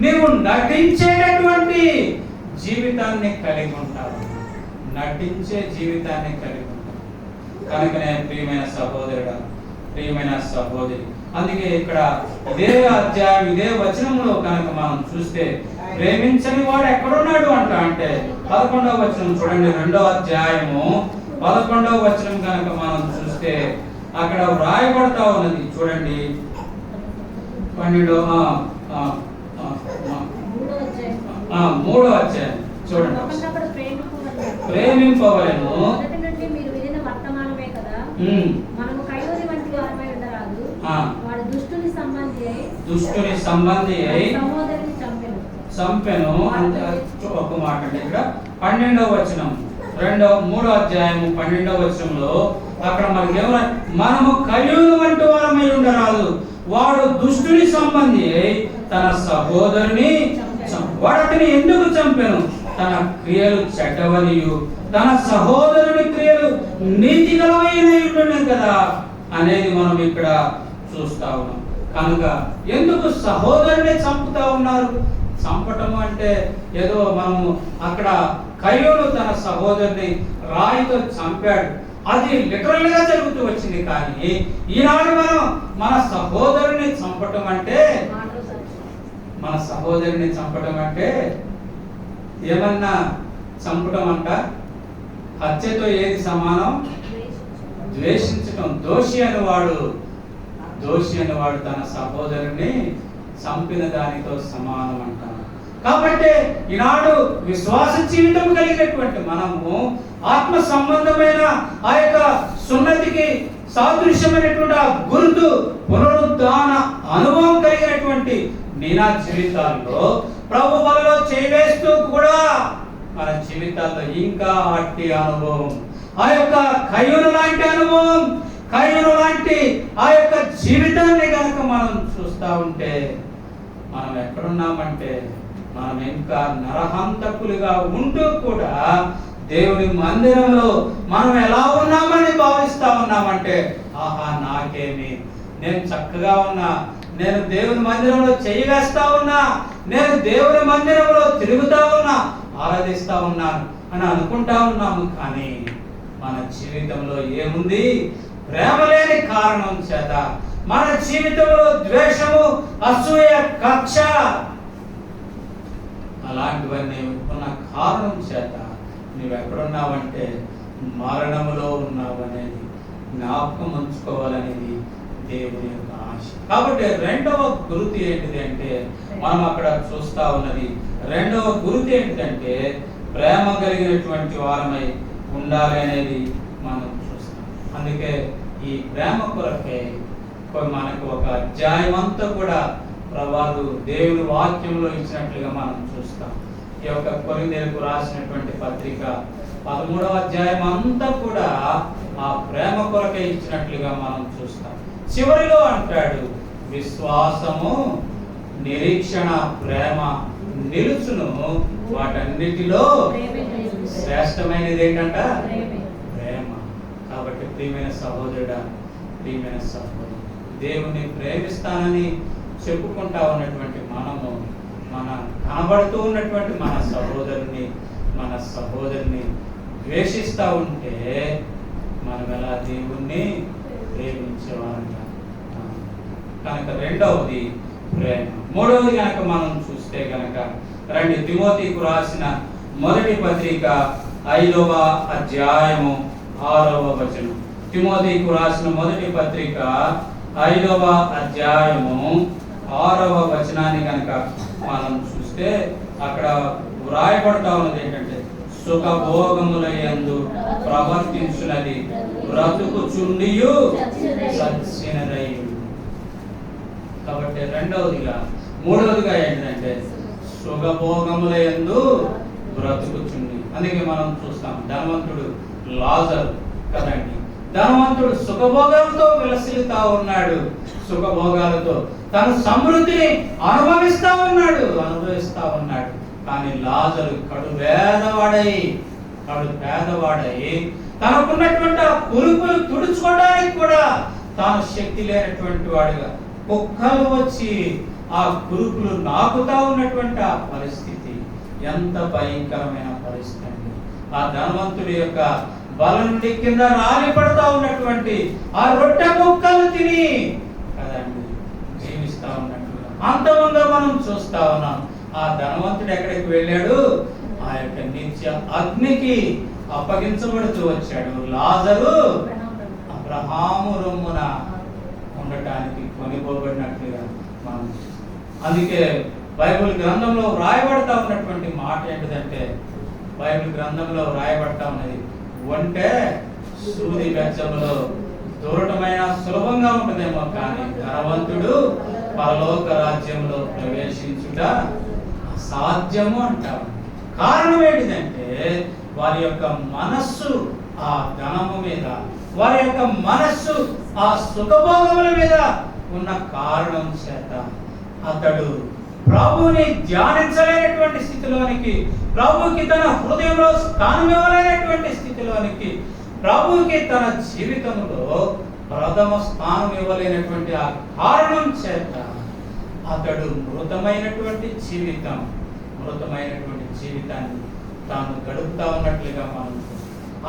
నీవు నటించేటటువంటి జీవితాన్ని కలిగి ఉంటావు, నటించే జీవితాన్ని కలిగి ఉంటావు. కనుకనే ప్రియమైన సహోదరుడు, ప్రియమైన సహోదరి, అందుకే ఇక్కడ ఇదే అధ్యాయం ఇదే వచనంలో కనుక మనం చూస్తే ప్రేమించని వాడు ఎక్కడున్నాడు అంటే 11వ వచనం చూడండి, 2వ అధ్యాయము 11వ వచనం కనుక మనం చూస్తే అక్కడ వ్రాయబడతా ఉన్నది. చూడండి 3వ అధ్యాయం చూడండి, ప్రేమింపవలెను. దుష్టుని సంబంధి అయి చంపెను. ఒక మాట అండి, ఇక్కడ 12వ వచనం 3వ అధ్యాయము 12వ వచనంలో అక్కడ మనకి ఏమన్నా, మనము కయ్యూను వంటి వారమై ఉండరాదు, వాడు దుష్టుని సంబంధి అయి తన సహోదరుని వాడతని ఎందుకు చంపెను? తన క్రియలు చెడ్డవనియు తన సహోదరుని క్రియలు నీతిగలమైనవి కదా అనేది మనం ఇక్కడ చూస్తా ఉన్నాం. కనుక ఎందుకు సహోదరుని చంపుతా ఉన్నారు? చంపటము అంటే ఏదో మనము అక్కడ కయ్యూను తన సహోదరుని రాయితో చంపాడు, అది లిటరల్ గా జరుగుతూ వచ్చింది. కానీ ఈనాడు మనం మన సహోదరుని చంపటం అంటే, మన సహోదరుని చంపటం అంటే ఏమన్నా చంపటం అంట, హత్యతో ఏది సమానం? ద్వేషించటం. దోషి అనేవాడు తన సహోదరుని చంపిన దానితో సమానం అంటారు. కాబట్టి ఈనాడు విశ్వాస జీవితం కలిగినటువంటి మనము ఆత్మ సంబంధమైన ఆ యొక్క సున్నతికి సాదృశ్యమైనటువంటి ఆ గుర్తు పునరుద్ధాన అనుభవం కలిగినటువంటి నీనా జీవితాల్లో ప్రభు బలలో చేవేస్తూ కూడా మన జీవితాల్లో ఇంకా అట్టి అనుభవం, ఆ యొక్క కయ్యూను లాంటి అనుభవం, కయ్యూను లాంటి ఆ యొక్క జీవితాన్ని కనుక మనం చూస్తా ఉంటే మనం ఎక్కడున్నామంటే మనం ఇంకా నరహంతకులుగా ఉంటూ కూడా దేవుని మందిరంలో మనం ఎలా ఉన్నామని భావిస్తా ఉన్నామంటే, ఆహా నాకేమి, నేను చక్కగా ఉన్నా, నేను దేవుని మందిరంలో చెయ్యి వేస్తా ఉన్నా, నేను దేవుని మందిరంలో తిరుగుతా ఉన్నా, ఆరాధిస్తా ఉన్నాను అని అనుకుంటా ఉన్నాము. కానీ మన జీవితంలో ఏముంది? ప్రేమ లేని కారణం చేత మన జీవితంలో ద్వేషము, అసూయ, కక్ష అలాంటివన్నీ ఉన్న కారణం చేత నువ్వు ఎక్కడున్నావంటే మరణములో ఉన్నావు అనేది జ్ఞాపకం ఉంచుకోవాలనేది దేవుని యొక్క ఆశ. కాబట్టి రెండవ గుర్తు ఏంటిది అంటే, మనం అక్కడ చూస్తా ఉన్నది రెండవ గుర్తు ఏంటంటే ప్రేమ కలిగినటువంటి వారమై ఉండాలి అనేది మనం చూస్తాం. అందుకే ఈ ప్రేమ కొరకే మనకు ఒక అధ్యాయం అంతా కూడా ప్రభాలు దేవుని వాక్యంలో ఇచ్చినట్లుగా మనం చూస్తాం. ఈ యొక్క కొరింథీయులకు రాసినటువంటి పత్రిక 13వ అధ్యాయం అంతా కూడా ఆ ప్రేమ కొరకే ఇచ్చినట్లుగా మనం చూస్తాం. చివరిలో అంటాడు, విశ్వాసము, నిరీక్షణ, ప్రేమ నిలుచును, వాటన్నిటిలో శ్రేష్టమైనది ఏంటంట? ప్రేమ. కాబట్టి ప్రియమైన సహోదరుడా, ప్రియమైన సహోదరు, దేవుని ప్రేమిస్తానని చెప్పుకుంటా ఉన్నటువంటి మనము మన కనబడుతూ ఉన్నటువంటి మన సహోదరుని ద్వేషిస్తూ ఉంటే మనం ఎలా దేవుణ్ణి ప్రేమించేవారంగా. కనుక రెండవది ప్రేమ. మూడవది కనుక మనం చూస్తే కనుక రండి, తిమోతికు రాసిన మొదటి పత్రిక 5వ అధ్యాయము 6వ వచనం. తిమోతికు రాసిన మొదటి పత్రిక 5వ అధ్యాయము 6వ వచనాన్ని కనుక మనం చూస్తే అక్కడ వ్రాయబడతా ఉన్నది ఏంటంటే, సుఖభోగముల యందు ప్రవర్తించున్నది బ్రతుకుచుండియు సచ్చినదయ్యు. కాబట్టి మూడవదిగా ఏంటంటే సుఖభోగముల యందు బ్రతుకుచుండి. అందుకే మనం చూస్తాం ధనవంతుడు లాజరు కదండి, ధనవంతుడు సుఖభోగాలతో విలసిల్లుతా ఉన్నాడు, సుఖభోగాలతో తన సమృద్ధిని అనుభవిస్తా ఉన్నాడు. కానీ లాజరు కడు పేదవాడై తనకున్నటువంటి ఆ కురుపులు తుడుచుకోవడానికి కూడా తాను శక్తి లేనటువంటి వాడుగా, కుక్కలు వచ్చి ఆ కురుపులు నాకుతా ఉన్నటువంటి ఆ పరిస్థితి ఎంత భయంకరమైన పరిస్థితి అండి. ఆ ధనవంతుడి యొక్క బల నుండి కింద రాలి పడతా ఉన్నటువంటి ఆ రొట్టె ముక్కలు తిని కదండి జీవిస్తా ఉన్నట్టుగా అంతమంగా మనం చూస్తా ఉన్నాం. ఆ ధనవంతుడు ఎక్కడికి వెళ్ళాడు? ఆ యొక్క నిత్య అగ్నికి అప్పగించబడుతూ వచ్చాడు. లాజరు అబ్రహాము రొమ్మున ఉండటానికి కొనిపోబడినట్లుగా మనం. అందుకే బైబిల్ గ్రంథంలో రాయబడతా ఉన్నటువంటి మాట ఏంటిదంటే, బైబిల్ గ్రంథంలో రాయబడతా ఉన్నది, ఒంటే సూది బెచ్చములో దూరటమైన సులభంగా ఉంటుందేమో, కానీ ధనవంతుడు పరలోక రాజ్యంలో ప్రవేశించుట అసాధ్యము అంటారు. కారణం ఏంటిదంటే వారి యొక్క మనస్సు ఆ ధనము మీద, వారి యొక్క మనస్సు ఆ సుఖభోగముల మీద ఉన్న కారణం చేత అతడు ప్రభువుని ధ్యానించలేనటువంటి స్థితిలోనికి, ప్రభువుకి తన హృదయంలో స్థానం ఇవ్వలేనటువంటి స్థితిలోనికి, ప్రభువుకి తన జీవితంలో ప్రథమ స్థానం ఇవ్వలేనటువంటి ఆ కారణం చేత అతడు మృతమైనటువంటి జీవితాన్ని తాను గడుపుతా ఉన్నట్లుగా మనం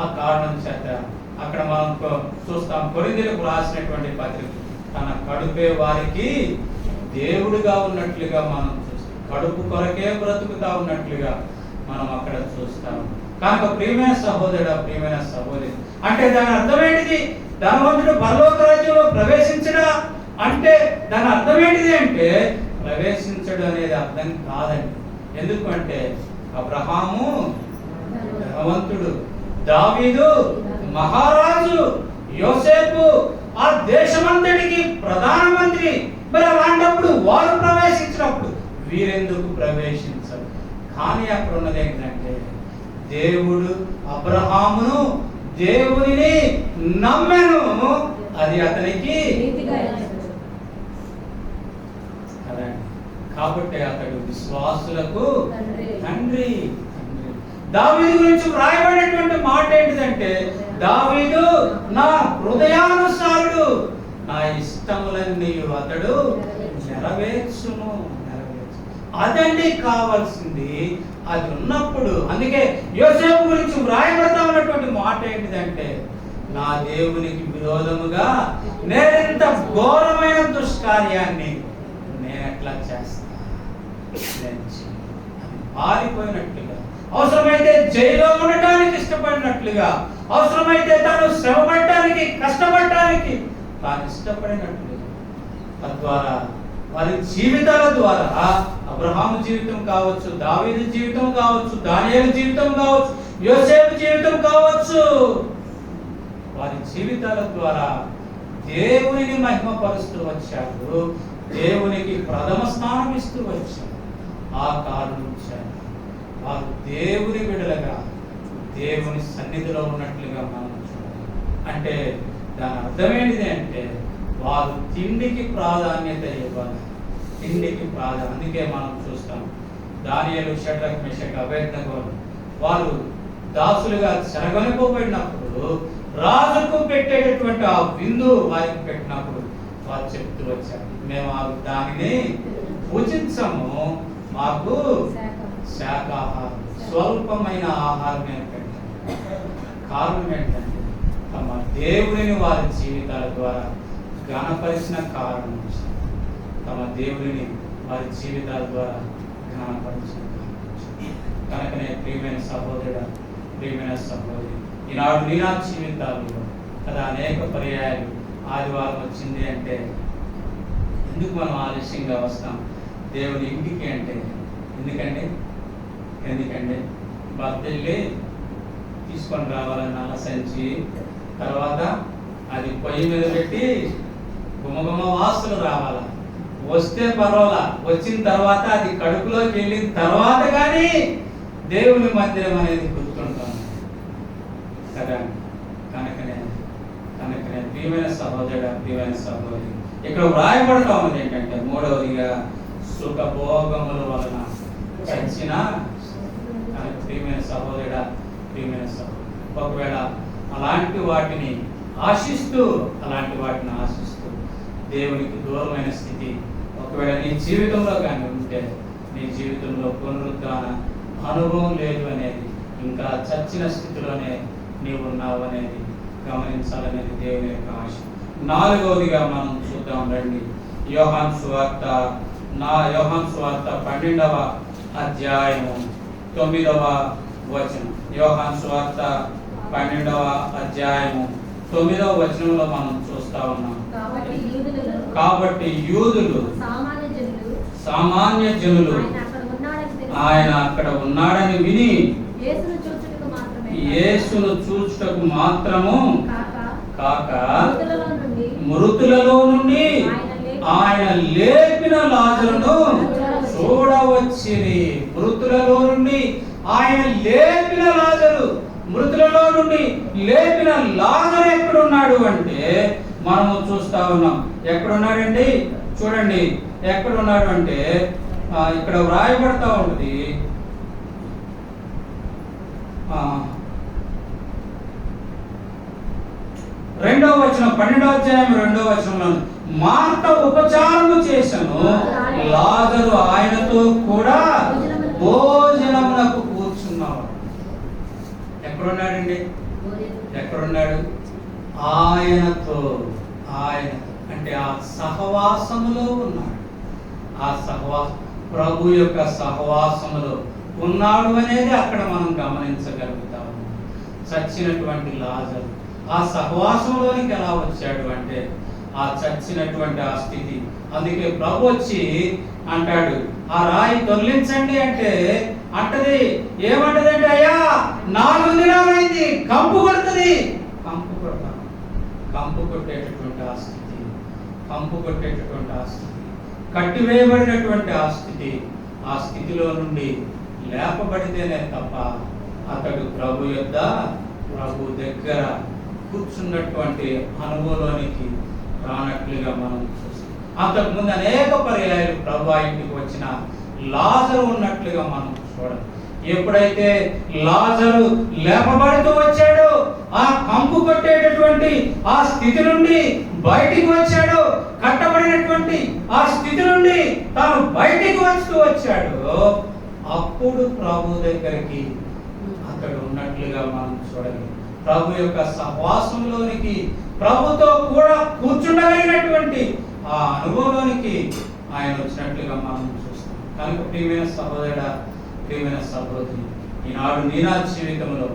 ఆ కారణం చేత అక్కడ మనం చూస్తాం. కొరింథీయులకు రాసినటువంటి పత్రిక, తన కడుపే వారికి దేవుడుగా ఉన్నట్లుగా మనం చూస్తాం. కడుపు కొరకే బ్రతుకుతా ఉన్నట్లుగా మనం అక్కడ చూస్తాం. కనుక ప్రియమైన సహోదరుడు, ప్రియమైన సహోదరి, అంటే దాని అర్థం ఏంటిది? ధనవంతుడు పరలోక రాజ్యంలో ప్రవేశించడా అంటే దాని అర్థం ఏంటిది అంటే ప్రవేశించడం అనేది అర్థం కాదండి. ఎందుకంటే అబ్రహాము ధనవంతుడు, దావీదు మహారాజు, యోసేపు ఆ దేశమంతటికి ప్రధానమంత్రి. మరి అలాంటప్పుడు వారు ప్రవేశించినప్పుడు వీరెందుకు ప్రవేశించరు? కానీ అక్కడ ఉన్నది ఏంటంటే దేవుడు అబ్రహామును దేవునిని నమ్మెను, అది అతనికి కాబట్టి అతడు విశ్వాసులకు తండ్రి. దావీదు గురించి వ్రాయబడినటువంటి మాట ఏంటిదంటే, దావీదు నా హృదయానుసారుడు, నా ఇష్టములన్నీ అతడు నెరవేర్చును. అదండి కావాల్సింది. అది ఉన్నప్పుడు, అందుకే యోసేపు గురించి వ్రాయబడతా ఉన్నటువంటి మాట ఏంటిదంటే, నా దేవునికి విరోధముగా నేనెంత ఘోరమైన దుష్కార్యాన్ని నేను ఎట్లా చేస్తా, పారిపోయినట్లుగా, అవసరమైతే జైల్లో ఉండటానికి ఇష్టపడినట్లుగా, అవసరమైతే తాను శ్రమపడటానికి కష్టపడటానికి తాను ఇష్టపడినట్లుగా, తద్వారా వారి జీవితాల ద్వారా అబ్రహాము జీవితం కావచ్చు, దావీదు జీవితం కావచ్చు, దానియేలు జీవితం కావచ్చు, యోసేపు జీవితం కావచ్చు, వారి జీవితాల ద్వారా దేవునిని మహిమపరుస్తూ వచ్చారు, దేవునికి ప్రథమ స్థానం ఇస్తూ వచ్చారు. ఆ కారణం చేత వారు దేవుని బిడ్డలుగా దేవుని సన్నిధిలో ఉన్నట్లుగా మనం చూడాలి. అంటే దాని అర్థం ఏంటిది అంటే వారు తిండికి ప్రాధాన్యత ఇవ్వాలి. అందుకే మనం చూస్తాం దానియేలు, షడ్రక్, మెషక్, అబేద్నెగోలు వారు దాసులుగా చెరగొనిపోబడినప్పుడు రాజుకు పెట్టేటటువంటి ఆ విందు వారికి పెట్టినప్పుడు వారు చెప్తూ వచ్చారు, మేము దానిని పూజించము, మాకు శాకాహారం, స్వల్పమైన ఆహారమే పెట్టండి. కారణం ఏంటంటే తమ దేవుడిని వారి జీవితాల ద్వారా ఘనపరిచిన కారణం, తమ దేవుడిని వారి జీవితాల ద్వారా ఘనపరిచిన కనుకనే ప్రియమైన సహోదరుడు, ప్రియమైన సహోదరి, ఈనాడు నీనా జీవితాల్లో కదా అనేక పర్యాయాలు ఆదివారం వచ్చింది అంటే ఎందుకు మనం ఆలస్యంగా వస్తాం దేవుని ఇంటికి అంటే? ఎందుకంటే భర్త వెళ్ళి తీసుకొని రావాలని ఆలోచించి తర్వాత అది పొయ్యి మీద పెట్టి గుమగుమ వాసనలు రావాలా, వస్తే పర్వాలా, వచ్చిన తర్వాత అది కడుపులోకి వెళ్ళిన తర్వాత కానీ దేవుని మందిరం అనేది గుర్తుంటాం కదా. కనుకనే ప్రియమైన సహోదరుడు, ప్రియమైన సహోదరి, ఇక్కడ వ్రాయబడతా ఉంది ఏంటంటే మూడవదిగా సుఖభోగముల వలన చచ్చిన. ప్రియమైన సహోదరుడా, ప్రియమైన సహోదరి, ఒకవేళ అలాంటి వాటిని ఆశిస్తూ దేవునికి దూరమైన స్థితి ఒకవేళ నీ జీవితంలో కానీ ఉంటే, నీ జీవితంలో పునరుద్ధాన అనుభవం లేదు అనేది, ఇంకా చచ్చిన స్థితిలోనే నీవు ఉన్నావు అనేది గమనించాలనేది దేవుని యొక్క ఆశ. నాలుగవదిగా మనం చూద్దాం రండి. యోహాను సువార్త 12వ అధ్యాయము 9వ వచనం. యోహాను సువార్త 12వ అధ్యాయము 9వ వచనంలో మనం చూస్తా ఉన్నాం. కాబట్టి యూదులు సామాన్య జనులు ఆయన అక్కడ ఉన్నాడని విని యేసును చూచుటకు మాత్రము కాక మృతులలో నుండి ఆయన లేపిన లాజరును చూడవచ్చిరి. మృతులలో నుండి ఆయన లేపిన లాజరు, మృతులలో నుండి లేపిన లాజరు ఎక్కడున్నాడు అంటే మనము చూస్తా ఉన్నాం. ఎక్కడున్నాడండి? చూడండి ఎక్కడున్నాడు అంటే ఇక్కడ వ్రాయబడతా ఉంటుంది. 2వ వచనం, 12వ అధ్యాయం 2వ వచనంలో మార్త ఉపచారము చేసెను, లాజరు ఆయనతో కూడా భోజనమునకు కూర్చున్నాడు. ఎక్కడున్నాడండి? ఎక్కడున్నాడు? ఆయనతో అంటే ఆ సహవాసములో ఉన్నాడు. ఆ ప్రభు యొక్క సహవాసములో ఉన్నాడు అనేది అక్కడ మనం గమనించగలుగుతాము. చచ్చినటువంటి లాజరు ఆ సహవాసంలోనికి ఎలా వచ్చాడు అంటే ఆ చచ్చినటువంటి ఆ స్థితి. అందుకే ప్రభు వచ్చి అంటాడు, ఆ రాయి దొర్లించండి అంటే అంటది, ఏమంటదంటే అయ్యా 4 దినాలైంది, కంపు కొడుతుంది. కంపు కొట్టేటటువంటి ఆ స్థితి, కట్టివేయబడినటువంటి ఆ స్థితిలో నుండి లేపబడితేనే తప్ప అతడు ప్రభు దగ్గర కూర్చున్నటువంటి అనుభవంలోనికి రానట్లుగా మనం చూస్తాం. అంతకుముందు అనేక పర్యాయాలు ప్రభు ఇంటికి వచ్చిన లాజరు ఉన్నట్లుగా మనం చూడాలి. ఎప్పుడైతే లాజరు లేపబడుతూ వచ్చాడో, ఆ కంపు కొట్టేటటువంటి ఆ స్థితి నుండి బయటికి వచ్చాడు, కట్టబడినటువంటి ఆ స్థితి నుండి తాను బయటికి వచ్చాడు, అప్పుడు ప్రభు దగ్గరికి అతడు ఉన్నట్లుగా మనం చూడాలి. ప్రభు యొక్క సహవాసంలోనికి, ప్రభుతో కూడా కూర్చుండగలిగినటువంటి ఆ అనుభవంలోనికి ఆయన వచ్చినట్లుగా మనం చూస్తాం. కనుక ప్రియమైన సహోదరుడా, ప్రియమైన సహోదరి, ఈనాడు నీనా జీవితంలో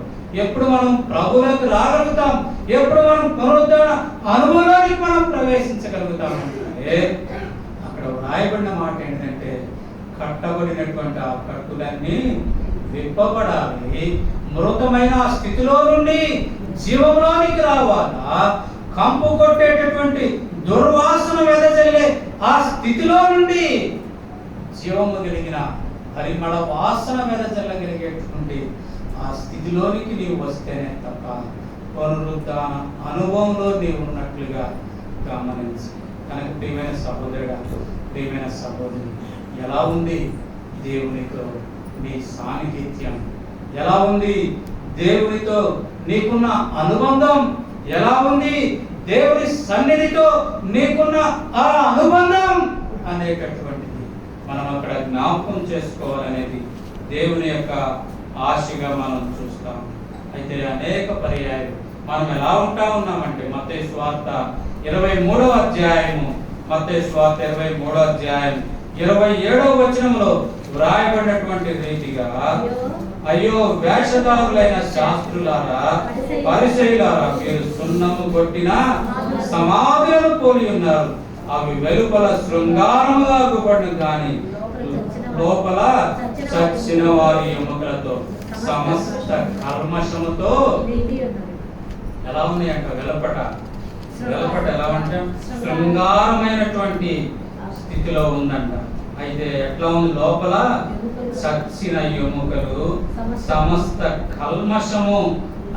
ఎప్పుడు మనం ప్రభువులకు రాగలుగుతాం, ఎప్పుడు మనం పునరుద్ధరణ అనుభవంలోనికి మనం ప్రవేశించగలుగుతాం అంటే అక్కడ రాయబడిన మాట ఏంటంటే కట్టబడినటువంటి ఆ కట్టులన్నీ విప్పబడాలి, మృతమైన ఆ స్థితిలో నుండి జీవంలోనికి రావాలా, కంపు కొట్టేటటువంటి దుర్వాసన వెదజల్లే ఆ స్థితిలో నుండి జీవము కలిగిన పరిమళ వాసన వెదజల్లగలిగేటువంటి ఆ స్థితిలోనికి నీవు వస్తేనే తప్ప పునరుద్ధాన అనుభవంలో నీవు ఉన్నట్లుగా గమనించి. కనుక ప్రియమైన సహోదరుడా, ప్రియమైన సహోదరి, ఎలా ఉంది దేవునితో నీ సాన్నిహిత్యం? ఎలా ఉంది దేవునితో నీకున్న అనుబంధం? ఎలా ఉంది దేవుని సన్నిధితో నీకున్న ఆ అనుబంధం అనేటటువంటిది మనం అక్కడ జ్ఞాపకం చేసుకోవాలనేది దేవుని యొక్క ఆశగా మనం చూస్తాం. అయితే అనేక పర్యాయాలు మనం ఎలా ఉంటా ఉన్నామంటే మత్తయి సువార్త 23వ అధ్యాయము, మత్తయి సువార్త 23వ అధ్యాయం 27వ వచనంలో వ్రాయబడినటువంటి రీతిగా, అయ్యో వేషధారులైన శాస్త్రులారా, పరిసయ్యులారా, మీరు సున్నము కొట్టిన సమాధులను పోలి ఉన్నారు. అవి వెలుపల శృంగారముగా అగుపడును, కానీ లోపల చచ్చిన వారి ఎముకలతో సమస్త కల్మషముతో ఎలా ఉన్నాయంట. వెలపట ఎలా అంటే శృంగారమైనటువంటి స్థితిలో ఉందంట. అయితే ఎట్లా ఉంది? లోపల చచ్చిన ఎముకలు, సమస్త కల్మషము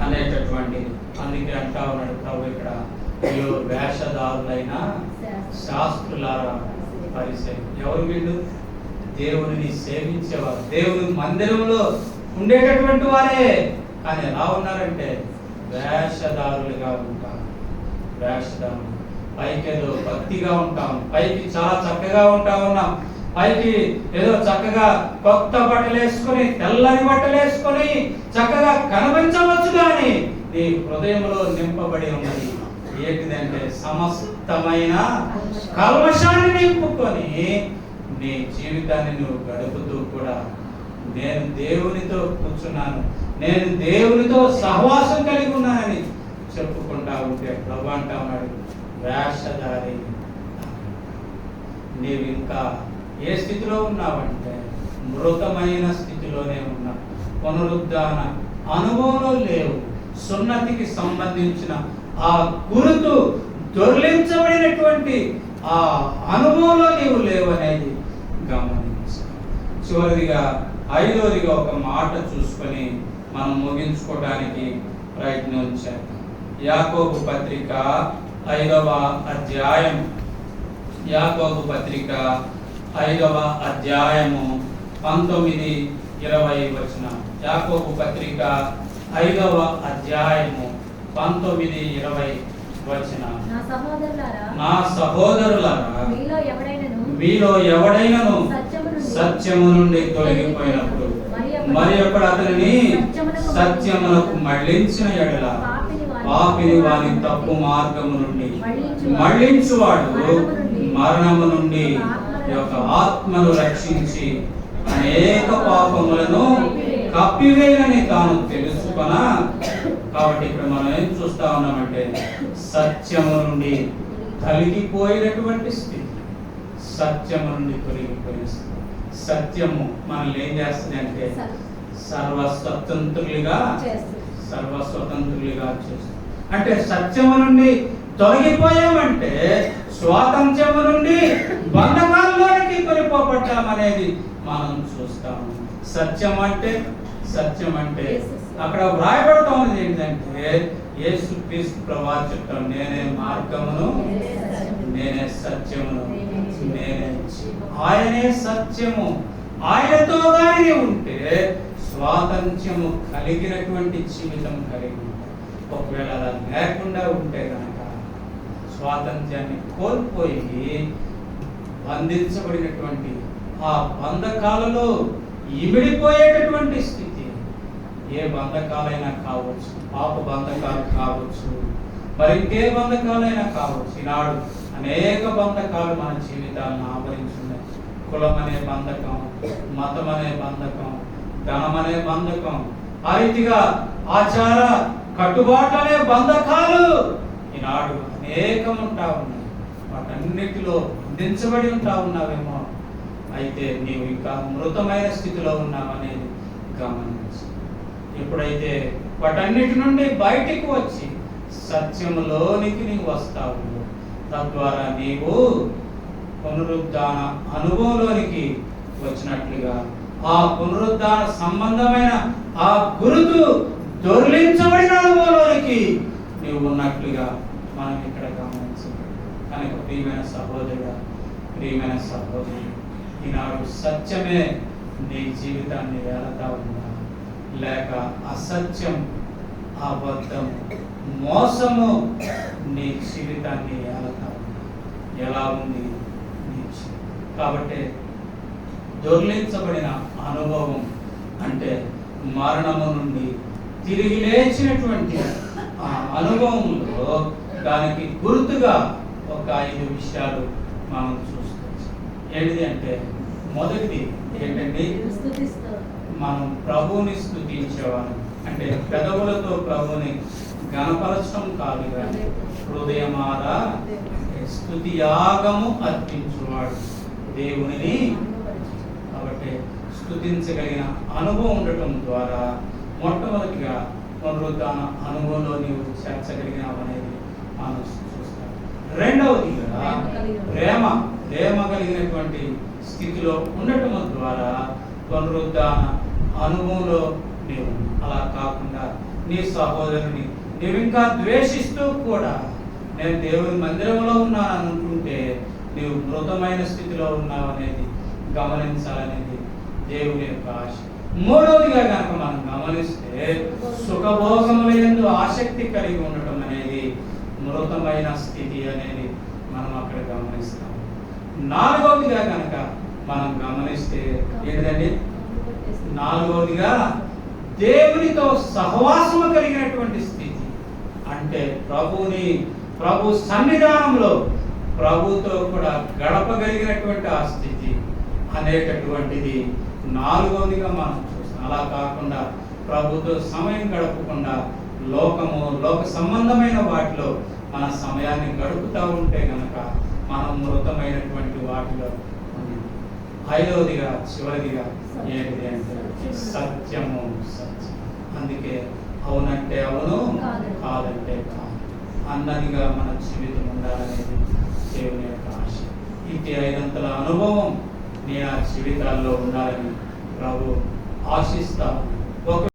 అనేటటువంటిది. అందుకే అంటా ఉన్నాడు ప్రభు ఇక్కడ, అయ్యో వేషధారులైన శాస్త్రులారా, పరిసయ్యులు. ఎవరు వీళ్ళు? దేవుడిని సేవించేవారు, దేవుని మందిరంలో ఉండేటటువంటి వారే. కానీ ఎలా ఉన్నారంటే వేషధారులుగా ఉంటారు. వేషధారులు. పైకి ఏదో భక్తిగా ఉంటాం, పైకి చాలా చక్కగా ఉన్నాం, పైకి ఏదో చక్కగా కొత్త బట్టలు వేసుకొని, తెల్లని బట్టలు వేసుకొని చక్కగా కనిపించవచ్చు, కానీ నీ హృదయంలో నింపబడి ఉన్నది ఏంటిదంటే సమస్తమైన కల్మషాన్ని నింపుకొని నీ జీవితాన్ని నువ్వు గడుపుతూ కూడా, నేను దేవునితో కూర్చున్నాను, నేను దేవునితో సహవాసం కలిగి ఉన్నానని చెప్పుకుంటా ఉంటే ప్రభు అంటా ఉన్నాడు, వేషధారి. నీవు ఇంకా ఏ స్థితిలో ఉన్నావంటే మృతమైన స్థితిలోనే ఉన్నావు. పునరుద్ధాన అనుభవంలో లేవు. సున్నతికి సంబంధించిన ఆ గుర్తు దొర్లించబడినటువంటి ఆ అనుభవంలో నీవు లేవు అనేది గమనించాలి. చివరిదిగా 5వదిగా ఒక మాట చూసుకొని మనం ముగించుకోవడానికి ప్రయత్నం చేద్దాం. యాకోబు పత్రిక 5వ అధ్యాయం, యాకోబు పత్రిక 5వ అధ్యాయము 19-20 వచనం. యాకోబు పత్రిక 5వ అధ్యాయము 19-20 వచనం. నా సహోదరులారా, మీలో ఎవడైనను సత్యము నుండి తొలగిపోయినప్పుడు మరి ఒకడు అతనిని సత్యమునకు మళ్ళించిన ఎడల పాపిని వాని తప్పు మార్గము నుండి మళ్ళించువాడు మరణము నుండి యొక్క ఆత్మను రక్షించి అనేక పాపములను కప్పివేయనని తాను తెలుసుకొన. కాబట్టి ఇక్కడ మనం ఏం చూస్తా ఉన్నామంటే సత్యము నుండి కలిగిపోయినటువంటి స్థితి, సత్యము నుండి తొలగిపోయిన స్థితి. సత్యము మనల్ని ఏం చేస్తుంది అంటే సర్వస్వతంత్రులుగా చేస్తుంది. అంటే సత్యము నుండి తొలగిపోయామంటే స్వాతంత్ర్యము నుండి బంధకాల్లోనికి కొనిపోబడ్డామనేది మనం చూస్తాము. సత్యం అంటే అక్కడ వ్రాయబడతా ఉన్నది ఏంటంటే యేసుక్రీస్తు ప్రభువు చెప్తాను, నేనే మార్గమును, నేనే సత్యమును, నేనే ఆయనే సత్యము. ఆయనతో గాని ఉంటే స్వాతంత్ర్యము కలిగినటువంటి జీవితం కలిగి ఉంటాం. ఒకవేళ అలా లేకుండా ఉంటే కనుక స్వాతంత్ర్యాన్ని కోల్పోయి బంధించబడినటువంటి ఆ బంధకాలలో ఇమిడిపోయేటటువంటి స్థితి. ఏ బంధకాలైనా కావచ్చు, పాప బంధకాలు కావచ్చు, మరి ఇంకే బంధకాలైనా కావచ్చు. ఈనాడు అనేక బంధకాలు మన జీవితాలను ఆవరించున్నాయి. కులం అనే బంధకం, మతం అనే బంధకం, ధనం అనే బంధకం, ఆ రీతిగా ఆచార కట్టుబాట్లు అనే బంధకాలు ఈనాడు అనేకం ఉంటా ఉన్నాయి. వాటన్నిటిలో బంధించబడి ఉంటా ఉన్నావేమో. అయితే నీవు ఇంకా మృతమైన స్థితిలో ఉన్నావనేది గమనించు. ఎప్పుడైతే వాటన్నిటి నుండి బయటికి వచ్చి సత్యములోనికి నీవు వస్తావు, తద్వారా నీవు పునరుద్ధాన అనుభవంలోనికి వచ్చినట్లుగా ఆ పునరుద్ధాన సంబంధమైన ఆ గుర్తు దొర్లించబడిన అనుభవంలోనికి నీవు ఉన్నట్లుగా మనం ఇక్కడ గమనించాలి. కనుక ప్రియమైన సహోదరుడా, ప్రియమైన సహోదరి, ఈనాడు సత్యమే నీ జీవితాన్ని వేలతా ఉందా, లేక అసత్యం, అబద్ధం, మోసము నీ జీవితాన్ని ఏలతా ఉందా? ఎలా ఉంది నీ జీవితం? కాబట్టి దొర్లించబడిన అనుభవం అంటే మరణము నుండి తిరిగి లేచినటువంటి ఆ అనుభవంలో దానికి గుర్తుగా ఒక 5 విషయాలు మనం చూసుకోవచ్చు. ఏంటిది అంటే మొదటిది ఏంటంటే మనం ప్రభువుని స్తుతించేవాళ్ళం. అంటే పెదవులతో ప్రభువుని గణపరచడం కాదు కానీ హృదయమారా స్తుతి యాగము అర్పించువాడు దేవునిని. కాబట్టి స్తుతించగలిగిన అనుభవం ఉండటం ద్వారా మొట్టమొదటిగా పునరుద్ధాన అనుభవంలో నీవు చేర్చగలిగినావు అనేది మనం చూస్తాం. రెండవదిగా ప్రేమ కలిగినటువంటి స్థితిలో ఉండటం ద్వారా పునరుద్ధాన అనుభవంలో నీవు. అలా కాకుండా నీ సహోదరుని నీవు ఇంకా ద్వేషిస్తూ కూడా నేను దేవుని మందిరంలో ఉన్నాను అనుకుంటే నీవు మృతమైన స్థితిలో ఉన్నావు అనేది గమనించాలనేది దేవుని యొక్క ఆశ. మూడవదిగా కనుక మనం గమనిస్తే సుఖభోగముల యందు ఆసక్తి కలిగి ఉండటం అనేది మృతమైన స్థితి అనేది మనం అక్కడ గమనిస్తాం. నాలుగవదిగా కనుక మనం గమనిస్తే ఏంటండి, నాలుగవదిగా దేవునితో సహవాసము కలిగినటువంటి స్థితి. అంటే ప్రభు సన్నిధానంలో ప్రభుతో కూడా గడపగలిగినటువంటి ఆ స్థితి అనేటటువంటిది నాలుగవదిగా మనం చూస్తాం. అలా కాకుండా ప్రభుతో సమయం గడపకుండా లోక సంబంధమైన వాటిలో మన సమయాన్ని గడుపుతూ ఉంటే గనక మనం మృతమైనటువంటి వాటిలో ఉంది. ఐదవదిగా చివరిదిగా ఏంటిది అంటే సత్యం. అందుకే అవునంటే అవును, కాదంటే కాదు అన్నదిగా మన జీవితం ఉండాలనేది దేవుని యొక్క ఆశ. ఇది 5 అనుభవం నీ ఆ జీవితాల్లో ఉండాలని ప్రభు ఆశిస్తాను.